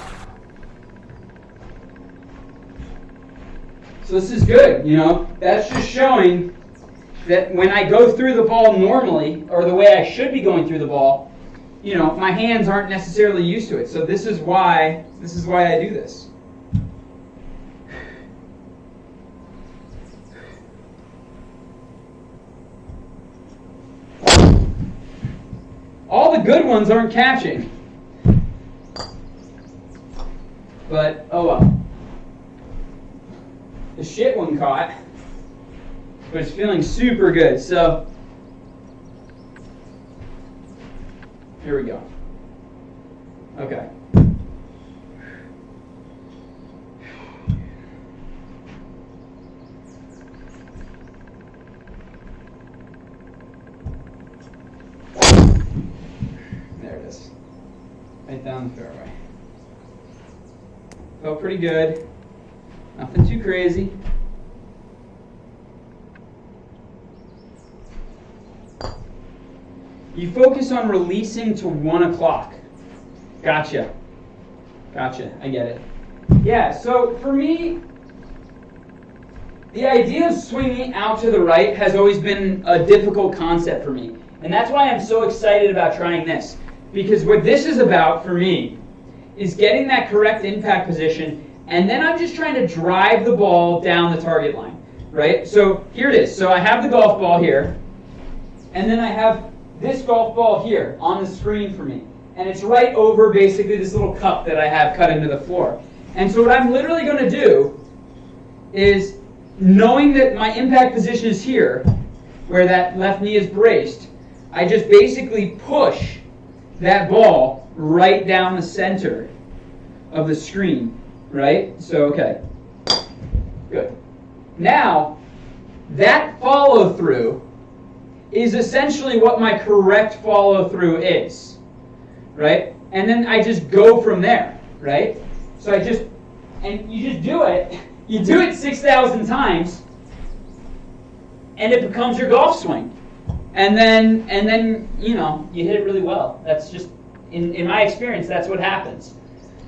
So this is good, you know. That's just showing that when I go through the ball normally, or the way I should be going through the ball, you know, my hands aren't necessarily used to it. So this is why I do this. good ones aren't catching. But, oh well. The shit one caught. But it's feeling super good. So, here we go. Okay. There it is. Right down the fairway. Felt pretty good. Nothing too crazy. You focus on releasing to 1 o'clock. Gotcha. Gotcha. I get it. Yeah, so for me, the idea of swinging out to the right has always been a difficult concept for me. And that's why I'm so excited about trying this. Because what this is about for me is getting that correct impact position, and then I'm just trying to drive the ball down the target line, right? So here it is. So I have the golf ball here, and then I have this golf ball here on the screen for me. And it's right over basically this little cup that I have cut into the floor. And so what I'm literally going to do is, knowing that my impact position is here, where that left knee is braced, I just basically push that ball right down the center of the screen, right? So, okay. Good. Now, that follow-through is essentially what my correct follow-through is, right? And then I just go from there, right? So and you just do it. You do it 6,000 times, and it becomes your golf swing. And then you know, you hit it really well. That's just, in my experience, that's what happens.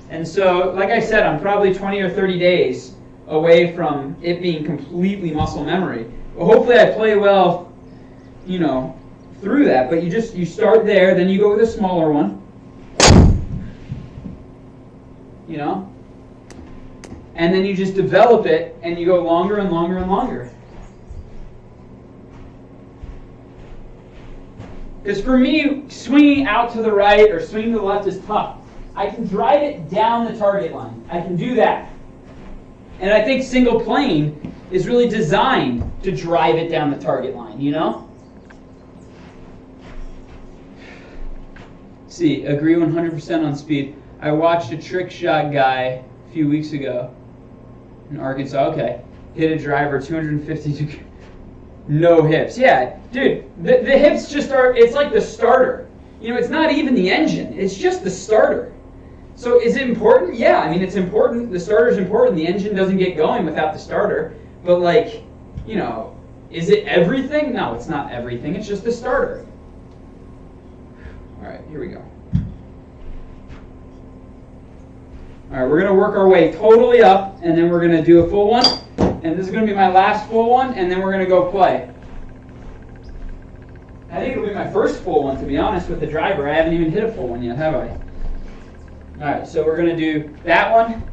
And so, like I said, I'm probably 20 or 30 days away from it being completely muscle memory. But hopefully I play well, you know, through that. But you start there, then you go with a smaller one, you know, and then you just develop it, and you go longer and longer and longer. Because for me, swinging out to the right or swinging to the left is tough. I can drive it down the target line. I can do that. And I think single plane is really designed to drive it down the target line, you know? See, agree 100% on speed. I watched a trick shot guy a few weeks ago in Arkansas. Okay. Hit a driver 250 degrees. No hips. Yeah, dude, the hips just are, it's like the starter. You know, it's not even the engine. It's just the starter. So is it important? Yeah, I mean, it's important. The starter's important. The engine doesn't get going without the starter. But, like, you know, is it everything? No, it's not everything. It's just the starter. All right, here we go. All right, we're going to work our way totally up, and then we're going to do a full one. And this is going to be my last full one, and then we're going to go play. I think it'll be my first full one, to be honest, with the driver. I haven't even hit a full one yet, have I? All right, so we're going to do that one.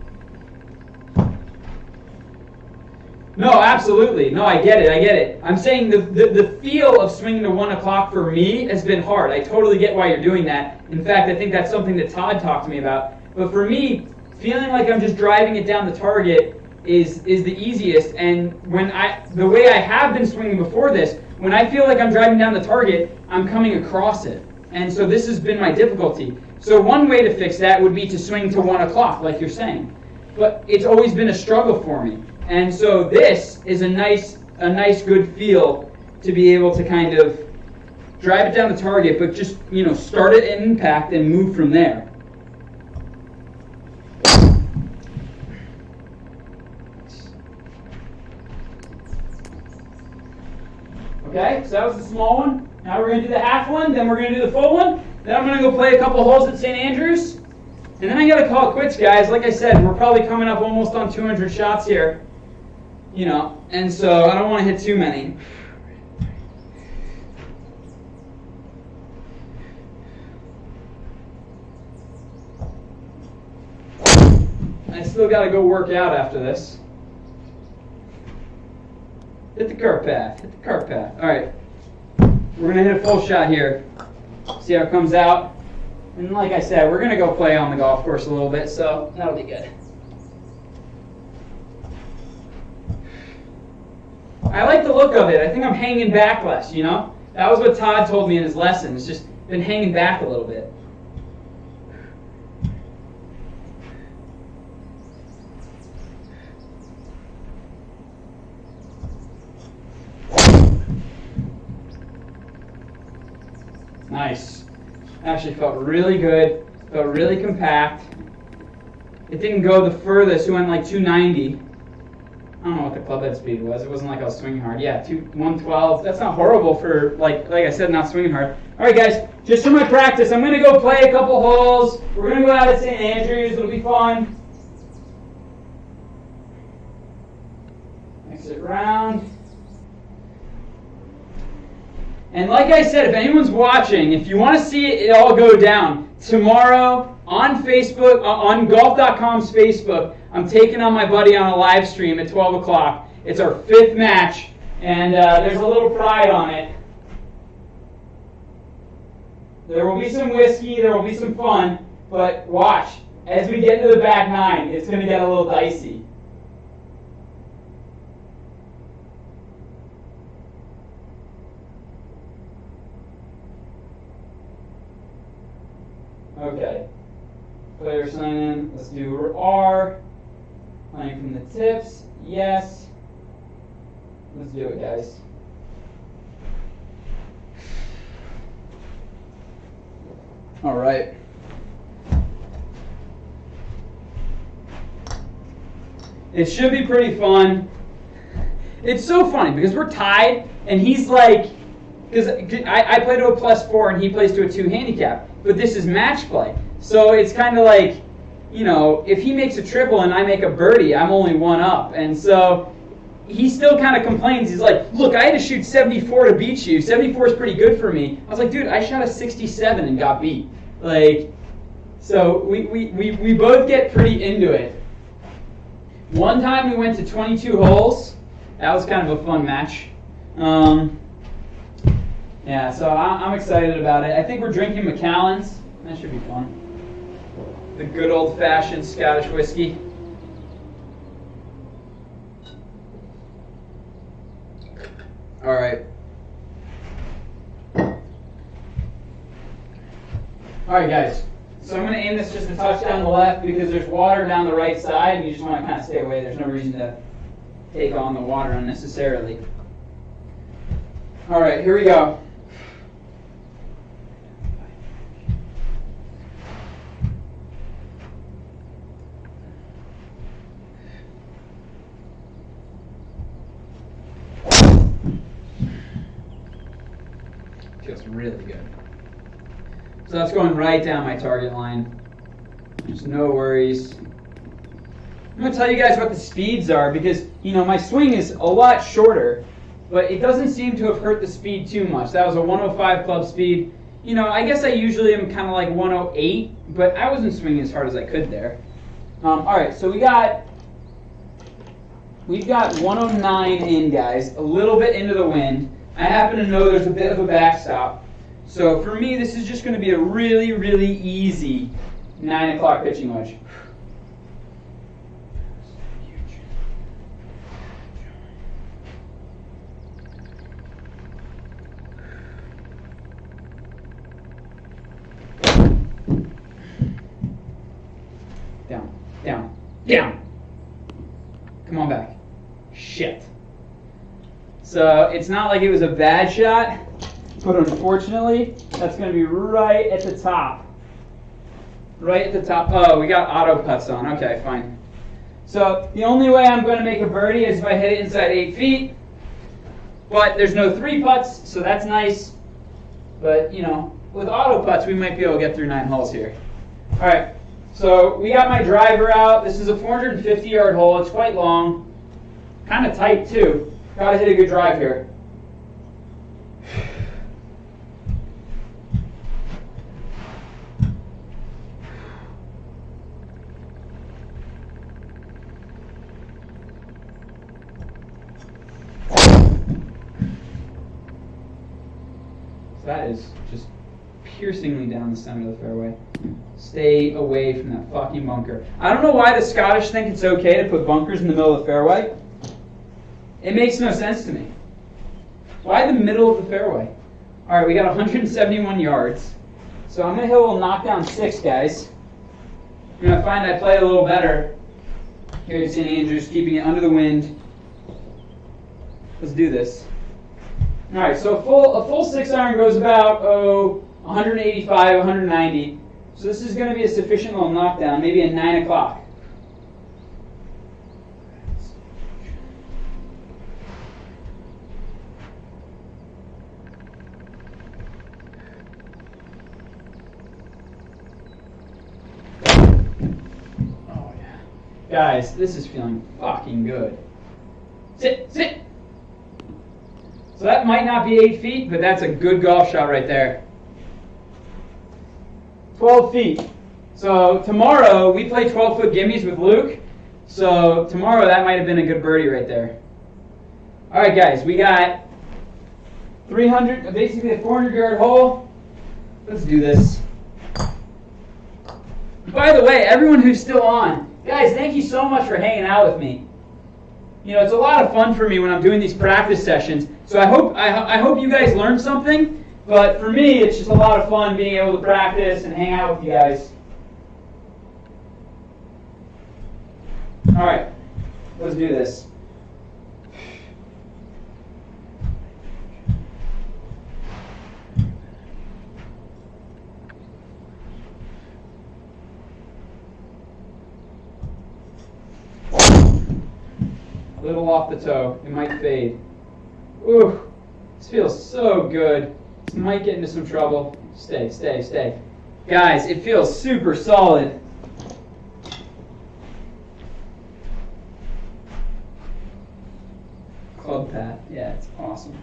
No, absolutely. No, I get it. I'm saying the feel of swinging to 1 o'clock for me has been hard. I totally get why you're doing that. In fact, I think that's something that Todd talked to me about. But for me, feeling like I'm just driving it down the target is the easiest. And the way I have been swinging before this, when I feel like I'm driving down the target, I'm coming across it. And so this has been my difficulty. So one way to fix that would be to swing to 1 o'clock, like you're saying. But it's always been a struggle for me. And so this is a nice good feel to be able to kind of drive it down the target, but just, you know, start it at impact and move from there. Okay, so that was the small one. Now we're going to do the half one, then we're going to do the full one. Then I'm going to go play a couple holes at St. Andrews. And then I got to call it quits, guys. Like I said, we're probably coming up almost on 200 shots here. You know, and so I don't want to hit too many. I still got to go work out after this. Hit the cart path. Hit the cart path. All right. We're going to hit a full shot here. See how it comes out. And like I said, we're going to go play on the golf course a little bit, so that'll be good. I like the look of it. I think I'm hanging back less, you know? That was what Todd told me in his lesson. It's just been hanging back a little bit. Nice. Actually felt really good. Felt really compact. It didn't go the furthest. It went like 290. I don't know what the club head speed was. It wasn't like I was swinging hard. Yeah, 112. That's not horrible for, like I said, not swinging hard. All right, guys, just for my practice, I'm going to go play a couple holes. We're going to go out at St. Andrews. It'll be fun. Exit round. And like I said, if anyone's watching, if you want to see it all go down, tomorrow on Facebook, on golf.com's Facebook, I'm taking on my buddy on a live stream at 12 o'clock. It's our 5th match, and there's a little pride on it. There will be some whiskey, there will be some fun, but watch. As we get into the back 9, it's going to get a little dicey. Okay. Player sign in. Let's do R. Playing from the tips. Yes. Let's do it, guys. All right. It should be pretty fun. It's so funny because we're tied, and he's like, because I play to a +4 and he plays to a 2 handicap, but this is match play. So it's kind of like, you know, if he makes a triple and I make a birdie, I'm only 1 up. And so he still kind of complains. He's like, look, I had to shoot 74 to beat you. 74 is pretty good for me. I was like, dude, I shot a 67 and got beat. Like, so we both get pretty into it. One time we went to 22 holes. That was kind of a fun match. Yeah, so I'm excited about it. I think we're drinking Macallan's. That should be fun. The good old-fashioned Scottish whiskey. All right. All right, guys. So I'm going to aim this just a touch down the left because there's water down the right side, and you just want to kind of stay away. There's no reason to take on the water unnecessarily. All right, here we go. Feels really good. So that's going right down my target line. Just no worries. I'm going to tell you guys what the speeds are because, you know, my swing is a lot shorter, but it doesn't seem to have hurt the speed too much. That was a 105 club speed. You know, I guess I usually am kind of like 108, but I wasn't swinging as hard as I could there. All right, so we've got 109 in, guys, a little bit into the wind. I happen to know there's a bit of a backstop. So for me, this is just going to be a really, really easy 9 o'clock pitching wedge. Down, down, down. Come on back. Shit. So it's not like it was a bad shot, but unfortunately, that's going to be right at the top. Right at the top. Oh, we got auto putts on. Okay, fine. So the only way I'm going to make a birdie is if I hit it inside 8 feet. But there's no 3 putts, so that's nice. But, you know, with auto putts, we might be able to get through 9 holes here. All right, so we got my driver out. This is a 450-yard hole. It's quite long. Kind of tight, too. Got to hit a good drive here. That is just piercingly down the center of the fairway. Stay away from that fucking bunker. I don't know why the Scottish think it's okay to put bunkers in the middle of the fairway. It makes no sense to me. Why the middle of the fairway? All right, we got 171 yards. So I'm going to hit a little knockdown 6, guys. You're going to find I play a little better here at St. Andrews, keeping it under the wind. Let's do this. All right, so a full 6-iron goes about 185, 190. So this is going to be a sufficient little knockdown, maybe at 9 o'clock. Oh yeah. Guys, this is feeling fucking good. Sit, sit. So that might not be 8 feet, but that's a good golf shot right there. 12 feet. So tomorrow we play 12-foot gimmies with Luke. So tomorrow that might have been a good birdie right there. All right, guys, we got 300, basically a 400-yard hole. Let's do this. By the way, everyone who's still on, guys, thank you so much for hanging out with me. You know, it's a lot of fun for me when I'm doing these practice sessions. So I hope you guys learned something. But for me, it's just a lot of fun being able to practice and hang out with you guys. All right, let's do this. A little off the toe. It might fade. Ooh, this feels so good. This might get into some trouble. Stay, stay, stay. Guys, it feels super solid. Club pad. Yeah, it's awesome.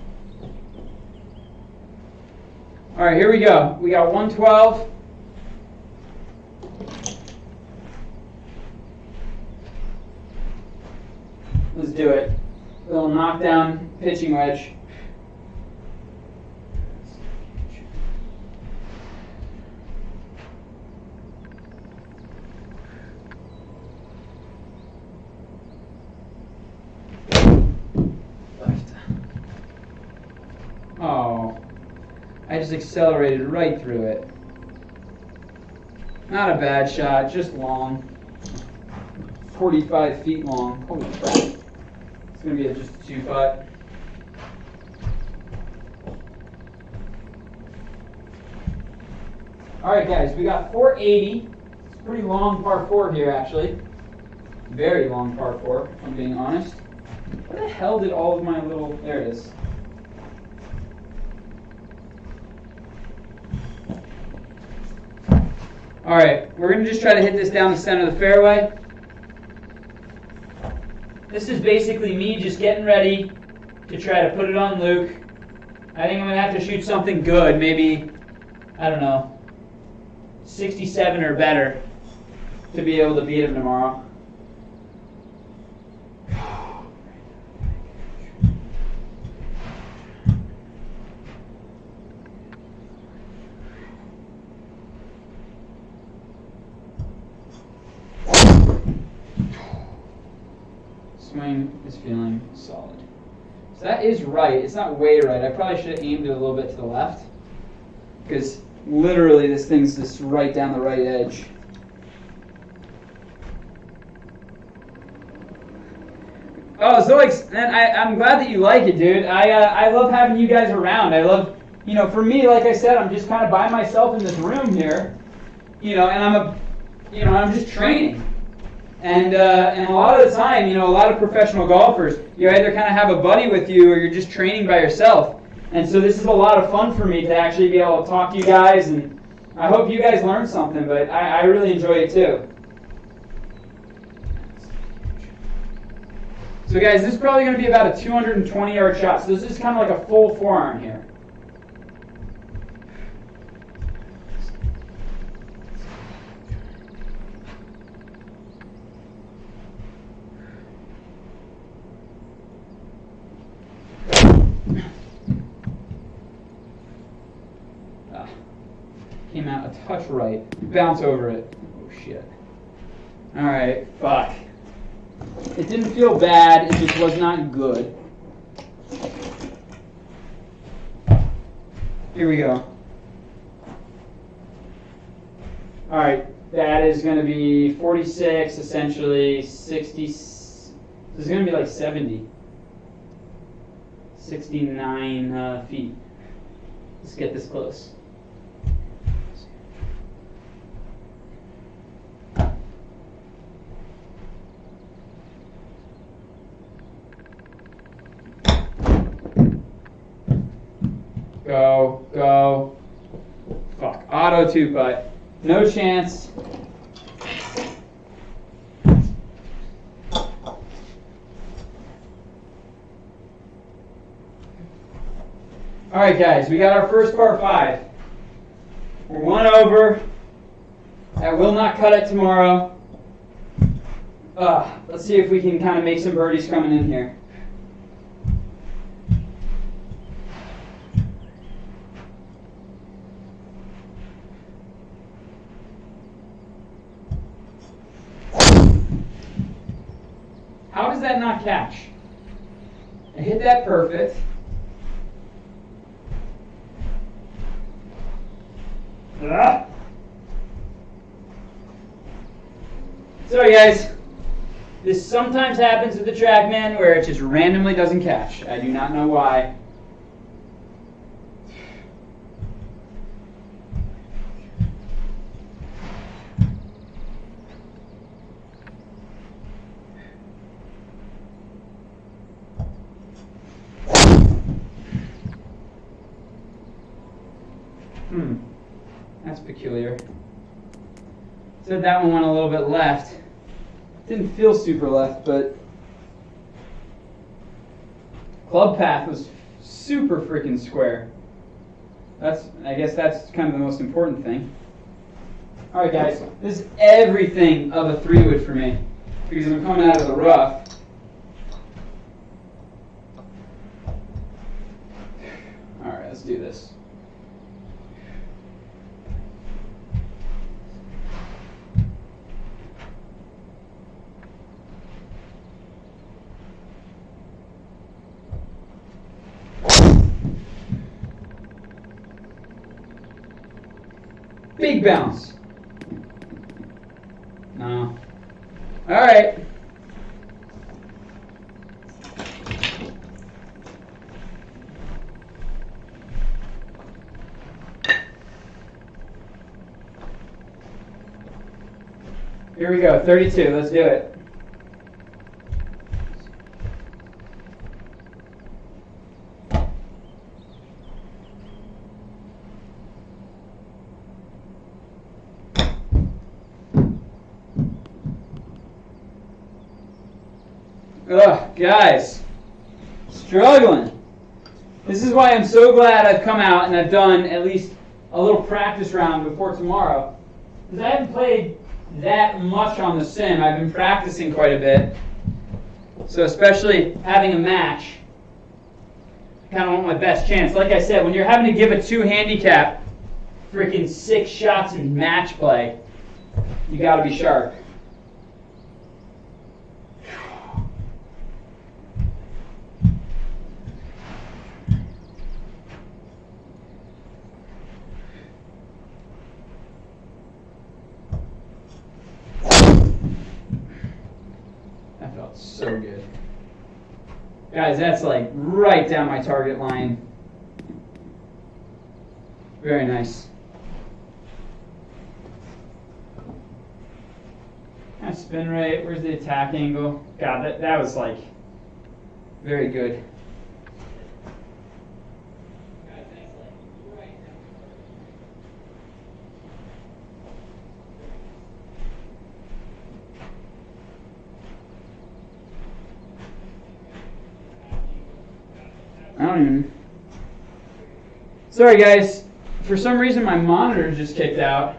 All right, here we go. We got 112. Let's do it. A little knockdown pitching wedge. Oh, I just accelerated right through it. Not a bad shot, just long. 45 feet long. Holy crap. It's going to be just a 2-putt. Alright guys, we got 480. It's a pretty long par 4 here actually. Very long par 4, if I'm being honest. Where the hell did all of my little... There it is. Alright, we're going to just try to hit this down the center of the fairway. This is basically me just getting ready to try to put it on Luke. I think I'm going to have to shoot something good, maybe, I don't know, 67 or better to be able to beat him tomorrow. Swing is feeling solid. So that is right. It's not way right. I probably should have aimed it a little bit to the left, because literally this thing's just right down the right edge. Oh, Zoix, and I'm glad that you like it, dude. I love having you guys around. I love, you know, for me, like I said, I'm just kind of by myself in this room here, you know, and I'm just training. And a lot of the time, you know, a lot of professional golfers, you either kind of have a buddy with you or you're just training by yourself. And so this is a lot of fun for me to actually be able to talk to you guys, and I hope you guys learned something, but I really enjoy it too. So guys, this is probably going to be about a 220-yard shot. So this is kind of like a full forearm here. Came out a touch right. Bounce over it. Oh, shit. All right, fuck. It didn't feel bad, it just was not good. Here we go. All right, that is going to be 46, essentially 60. This is going to be like 70. 69 feet. Let's get this close. Go, go. Fuck. Auto two putt. No chance. All right, guys, we got our first par 5. We're 1 over. I will not cut it tomorrow. Let's see if we can kind of make some birdies coming in here. How does that not catch? I hit that perfect. Sorry guys, this sometimes happens with the TrackMan where it just randomly doesn't catch. I do not know why. That's peculiar. Said that one went a little bit left. Didn't feel super left, but club path was super freaking square. I guess that's kind of the most important thing. All right, guys, this is everything of a 3-wood for me because I'm coming out of the rough. All right, let's do this. Big bounce. No. All right. Here we go, 32. Let's do it. Ugh, guys, struggling. This is why I'm so glad I've come out and I've done at least a little practice round before tomorrow. Because I haven't played that much on the sim. I've been practicing quite a bit. So especially having a match, I kind of want my best chance. Like I said, when you're having to give a 2 handicap, freaking 6 shots in match play, you got to be sharp. So good. Guys, that's like right down my target line. Very nice. Nice spin rate. Where's the attack angle? God, that was like very good. I don't even. Sorry guys, for some reason my monitor just kicked out.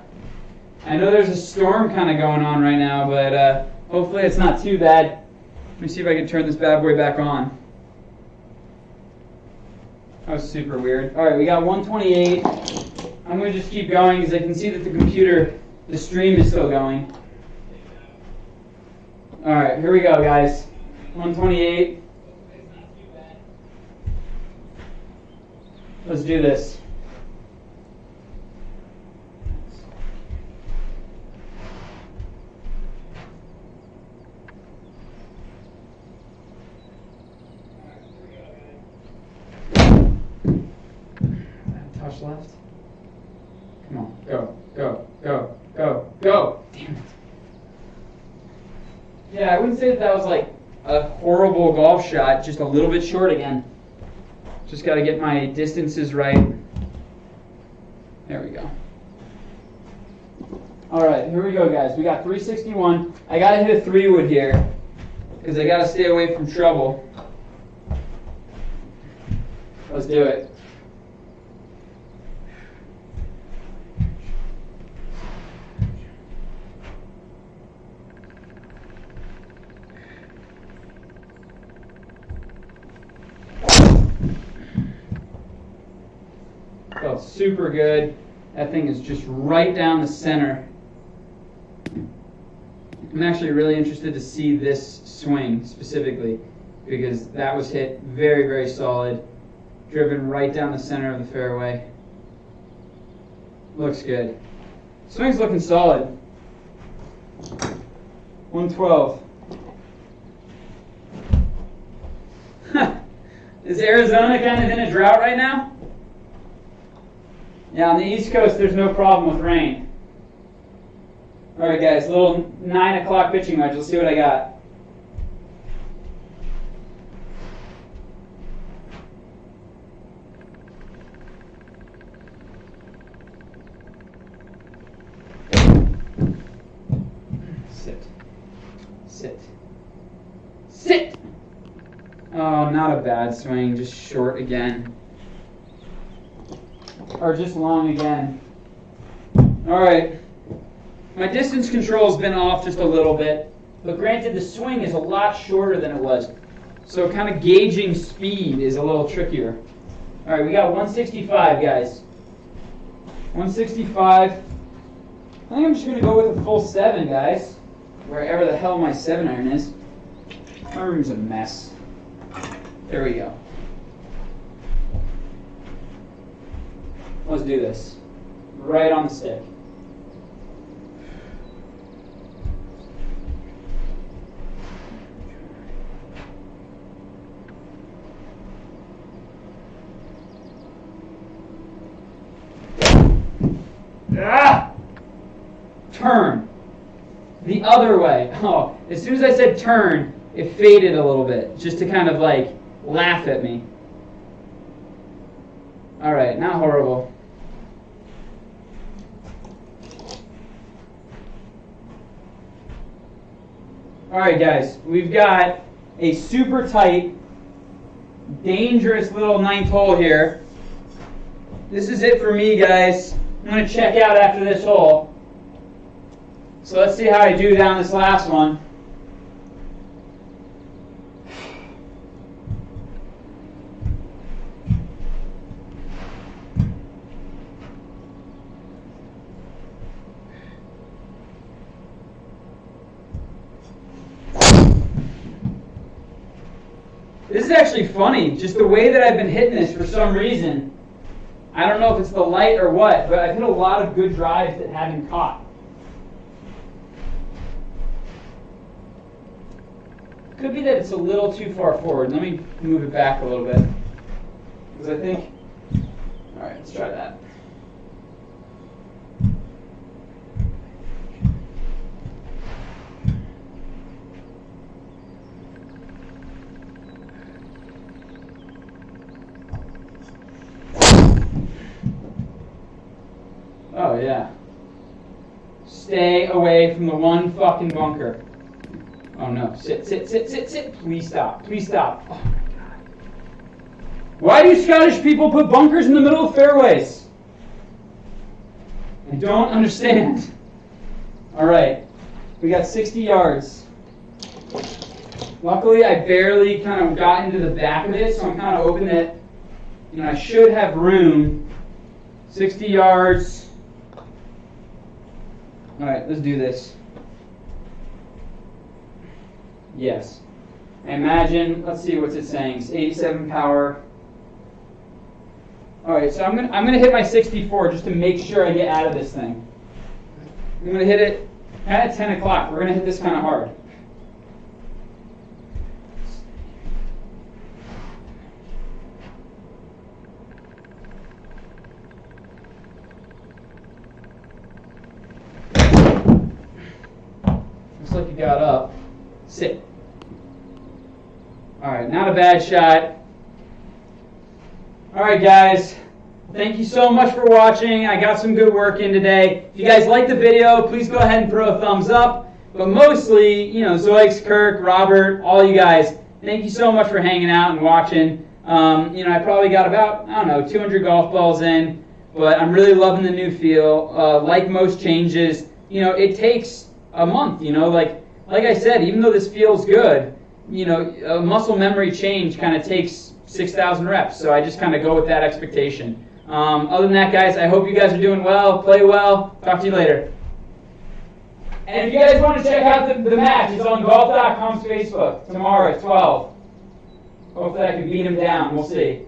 I know there's a storm kind of going on right now, but hopefully it's not too bad. Let me see if I can turn this bad boy back on. That was super weird. All right, we got 128. I'm going to just keep going because I can see that the stream is still going. All right, here we go, guys. 128. Let's do this. Touch left. Come on, go, go, go, go, go. Damn it. Yeah, I wouldn't say that was like a horrible golf shot, just a little bit short again. Just got to get my distances right. There we go. All right, here we go, guys. We got 361. I got to hit a 3-wood here because I got to stay away from trouble. Let's do it. Felt super good. That thing is just right down the center. I'm actually really interested to see this swing specifically because that was hit very, very solid. Driven right down the center of the fairway. Looks good. Swing's looking solid. 112. Is Arizona kind of in a drought right now? Yeah, on the East Coast, there's no problem with rain. All right, guys, little 9 o'clock pitching wedge. Let's see what I got. Sit. Sit. Sit! Oh, not a bad swing, just short again. Or just long again. All right. My distance control's been off just a little bit, but granted the swing is a lot shorter than it was. So kind of gauging speed is a little trickier. All right, we got 165, guys. 165. I think I'm just going to go with a full 7, guys. Wherever the hell my 7-iron is. My room's a mess. There we go. Let's do this. Right on the stick. Ah! Turn. The other way. Oh, as soon as I said turn, it faded a little bit, just to kind of like laugh at me. All right, not horrible. All right, guys, we've got a super tight, dangerous little 9th hole here. This is it for me, guys. I'm going to check out after this hole. So let's see how I do down this last one. This is actually funny, just the way that I've been hitting this for some reason. I don't know if it's the light or what, but I've hit a lot of good drives that haven't caught. Could be that it's a little too far forward. Let me move it back a little bit. Because I think, all right, let's try that. Oh, yeah. Stay away from the one fucking bunker. Oh, no. Sit, sit, sit, sit, sit. Please stop. Please stop. Oh, my God. Why do Scottish people put bunkers in the middle of fairways? I don't understand. All right. We got 60 yards. Luckily, I barely kind of got into the back of it, so I'm kind of hoping that, I should have room 60 yards. All right, let's do this. Yes. I imagine, let's see what's it saying. It's 87 power. All right, so I'm gonna hit my 64 just to make sure I get out of this thing. I'm gonna hit it at 10 o'clock. We're gonna hit this kind of hard. Looks like you got up. Sit. All right, not a bad shot. All right, guys. Thank you so much for watching. I got some good work in today. If you guys like the video, please go ahead and throw a thumbs up. But mostly, Zoix, Kirk, Robert, all you guys, thank you so much for hanging out and watching. I probably got about, 200 golf balls in, but I'm really loving the new feel. Like most changes, it takes a month, like I said, even though this feels good, a muscle memory change kind of takes 6,000 reps, so I just kind of go with that expectation. Other than that, guys, I hope you guys are doing well, play well. Talk to you later. And if you guys want to check out the match, it's on golf.com's Facebook tomorrow at 12. Hopefully I can beat him down. We'll see.